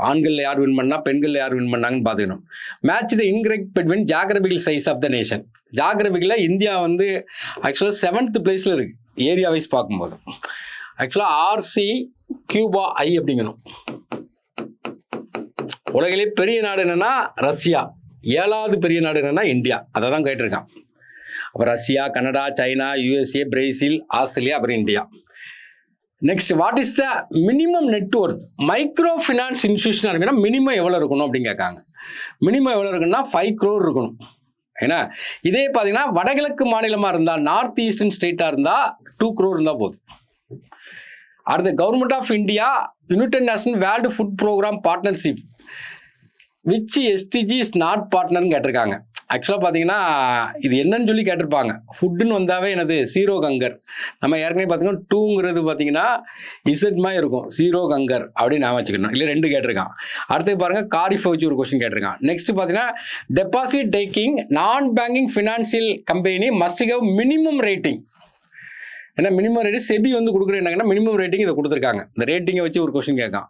ஆண்களில் யார் வின் பண்ணா, பெண்களில் யார் வின் பண்ணாங்கன்னு பார்த்துக்கணும். Match the incorrect between geographical size of the nation. ஜாகிரபிக்கில் இந்தியா வந்து ஆக்சுவலாக 7th பிளேஸில் இருக்குது ஏரியா வைஸ் பார்க்கும்போது. ஆக்சுவலாக ஆர்சி கியூபா ஐ அப்படிங்கணும். உலகிலே பெரிய நாடு என்னன்னா ரஷ்யா, 7வது பெரிய நாடு என்னன்னா இந்தியா. அதை தான் கேட்டிருக்கான். அப்போ Russia, Canada, China, USA, Brazil, Australia, அப்புறம் India. Next, what is the minimum net worth micro finance institution அப்படின்னா மினிமம் எவ்வளோ இருக்கணும் அப்படின்னு கேட்காங்க. மினிமம் எவ்வளோ இருக்குன்னா 5 crore இருக்கணும். ஏன்னா இதே பார்த்தீங்கன்னா வடகிழக்கு மாநிலமாக இருந்தால், நார்த் ஈஸ்டர்ன் ஸ்டேட்டாக இருந்தால் 2 crore இருந்தால் போதும். அடுத்து government of India united national world food programme partnership which SDG is not பார்ட்னர்னு கேட்டிருக்காங்க. ஆக்சுவலாக பார்த்தீங்கன்னா இது என்னன்னு சொல்லி கேட்டிருப்பாங்க. ஃபுட்டுன்னு வந்தாவே எனது சீரோ கங்கர். நம்ம ஏற்கனவே பார்த்தீங்கன்னா 2ங்கிறது பார்த்தீங்கன்னா இசட்மா இருக்கும், சீரோ கங்கர் அப்படின்னு நான் வச்சுக்கணும். இல்லை 2 கேட்டிருக்கான். அடுத்து பாருங்க காரிஃபை வச்சு ஒரு கொஸ்டின் கேட்டிருக்கான். நெக்ஸ்ட் பார்த்தீங்கன்னா டெபாசிட் டேக்கிங் நான் banking financial company must have minimum rating. ஏன்னா மினிமம் ரேட்டிங் செபி வந்து கொடுக்குற என்னங்கன்னா மினிமம் ரேட்டிங் இதை கொடுத்துருக்காங்க. இந்த ரேட்டிங்கை வச்சு ஒரு question கேட்கான்.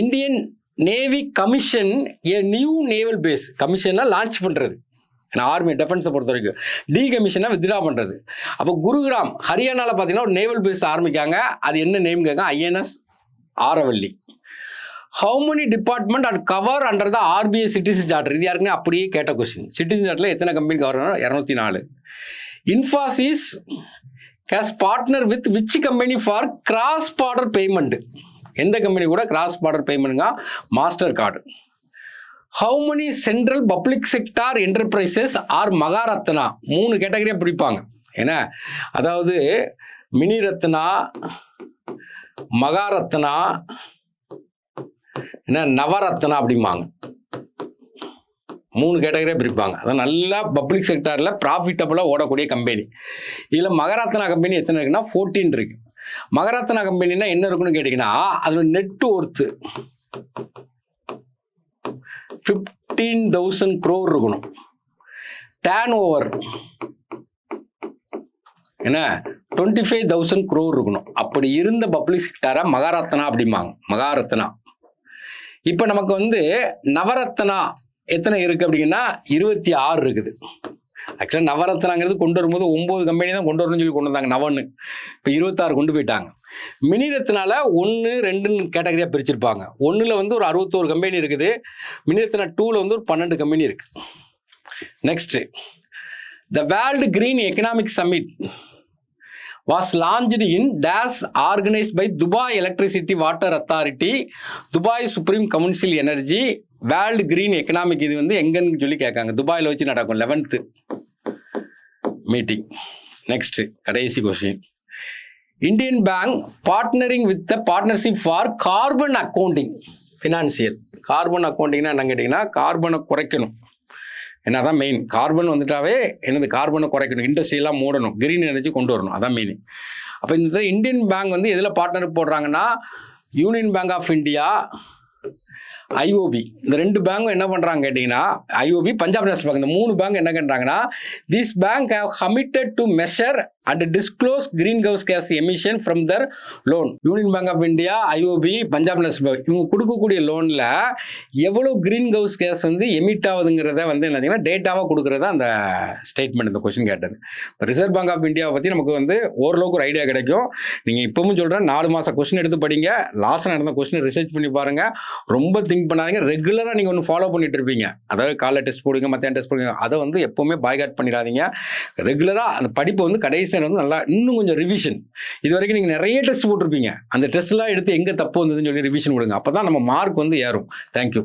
Indian navy commission a new naval base. கமிஷன்னா launch பண்ணுறது, ஏன்னா ஆர்மி டிஃபென்ஸை பொறுத்த வரைக்கும். டி கமிஷனா வித்ரா பண்ணுறது. அப்போ குருகிராம் ஹரியானாவில் பார்த்தீங்கன்னா ஒரு நேவல் பேஸ் ஆரம்பிக்காங்க. அது என்ன நேம் கேட்க? INS Aravalli. How many department and cover under the RBI citizen charter. இது யாருக்குன்னு அப்படியே கேட்ட கொஸ்டின். சிட்டிசன் சார்ட்டரில் எத்தனை கம்பெனி கவர் ஆகணும்? 204. Infosys has partner with which company for cross border payment. எந்த கம்பெனி கூட கிராஸ் பார்டர் பேமெண்ட்டுங்க? Mastercard. How many central public sector enterprises are Maharatna? 3 கேட்டகரியாக பிடிப்பாங்க. ஏன்னா அதாவது மினி ரத்னா, மகாரத்னா, என்ன நவரத்னா அப்படிம்பாங்க. 3 கேட்டகரியாக பிரிப்பாங்க. அதான் நல்லா பப்ளிக் செக்டாரில் ப்ராஃபிட்டபுளாக ஓடக்கூடிய கம்பெனி. இதில் மகாரத்னா கம்பெனி எத்தனை இருக்குன்னா 14 இருக்கு. மகாரத்னா கம்பெனினா என்ன இருக்குன்னு கேட்டிங்கன்னா அதோட நெட் ஒர்த்து 15,000 crore இருக்கணும். டேர்ன் ஓவர் என்ன 25,000 crore இருக்கணும். அப்படி இருந்த பப்ளிக் செக்டாரை மகாரத்னா அப்படிம்பாங்க. மகாரத்னா. இப்போ நமக்கு வந்து நவரத்னா எத்தனை இருக்குது அப்படிங்கன்னா 26 இருக்குது. ஆக்சுவலாக நவரத்னாங்கிறது கொண்டு வரும்போது 9 கம்பெனி தான் கொண்டு வரணும்னு சொல்லி கொண்டு வந்தாங்க. நவன்னு இப்போ 26 கொண்டு போயிட்டாங்க. மினி ரத்னால 1, 2 கேட்டகரியாக பிரிச்சிருப்பாங்க. 1ல் வந்து ஒரு 61 கம்பெனி இருக்குது. மினி ரத்னா 2ல் வந்து ஒரு 12 கம்பெனி இருக்கு. Next, the world green economic summit was launched in DAS organized by Dubai Electricity Water Authority, Dubai Supreme Council Energy, world green economic. இது வந்து எங்கன்னு சொல்லி கேட்காங்க. துபாயில் வச்சு நடக்கும் 11th மீட்டிங். நெக்ஸ்ட் கடைசி question. Indian bank partnering with the partnership for carbon accounting financial. கார்பன் அக்கௌண்டிங்னா என்ன கேட்டிங்கன்னா கார்பனை குறைக்கணும். ஏன்னா அதான் மெயின். கார்பன் வந்துட்டாவே என்னது கார்பனை குறைக்கணும், இண்டஸ்ட்ரியெல்லாம் மூடணும், கிரீன் எனர்ஜி கொண்டு வரணும், அதான் மெயின். அப்போ இந்த இந்தியன் பேங்க் வந்து எதில் பார்ட்னர் போடுறாங்கன்னா union bank of India, IOB. இந்த 2 பேங்கும் என்ன பண்ணுறாங்க கேட்டிங்கன்னா ஐஓபி, பஞ்சாப் நேஷனல் பேங்க், இந்த 3 பேங்க் என்ன பண்ணுறாங்கன்னா this bank have committed to measure and disclose greenhouse gas emission from their loan. Union bank of India, IOB, Punjab national bank இவங்க கொடுக்கக்கூடிய லோனில் எவ்வளோ கிரீன் ஹவுஸ் கேஸ் வந்து எமிட் ஆகுதுங்கிறத வந்து என்னன்னா டேட்டாவாக கொடுக்குறதா அந்த ஸ்டேட்மெண்ட் இந்த கொஸ்டின் கேட்டது. ரிசர்வ் பேங்க் ஆஃப் இந்தியாவை பற்றி நமக்கு வந்து ஓரளவுக்கு ஒரு ஐடியா கிடைக்கும். நீங்கள் இப்பவும் சொல்கிறேன் 4 மாதம் கொஸ்டின் எடுத்து படிங்க, லாஸ்ட் நடந்த கொஸ்டின் ரிசர்ச் பண்ணி பாருங்கள். ரொம்ப திங்க் பண்ணாதீங்க. ரெகுலராக நீங்கள் ஒன்று ஃபாலோ பண்ணிட்டு இருப்பீங்க. அதாவது காலைல டெஸ்ட் போடுங்க, மத்தியானம் டெஸ்ட் போடுங்க, அதை வந்து எப்போவுமே பாய்காட் பண்ணிடாதீங்க. ரெகுலராக அந்த படிப்பை வந்து கடைசி வந்து நல்லா இன்னும் கொஞ்சம் ரிவிஷன். இது வரைக்கும் நீங்கள் நிறைய டெஸ்ட் போட்டிருப்பீங்க. அந்த டெஸ்ட்லாம் எடுத்து எங்கே தப்பு வந்ததுன்னு சொல்லி ரிவிஷன் கொடுங்க. அப்போ தான் நம்ம மார்க் வந்து ஏறும். தேங்க்யூ.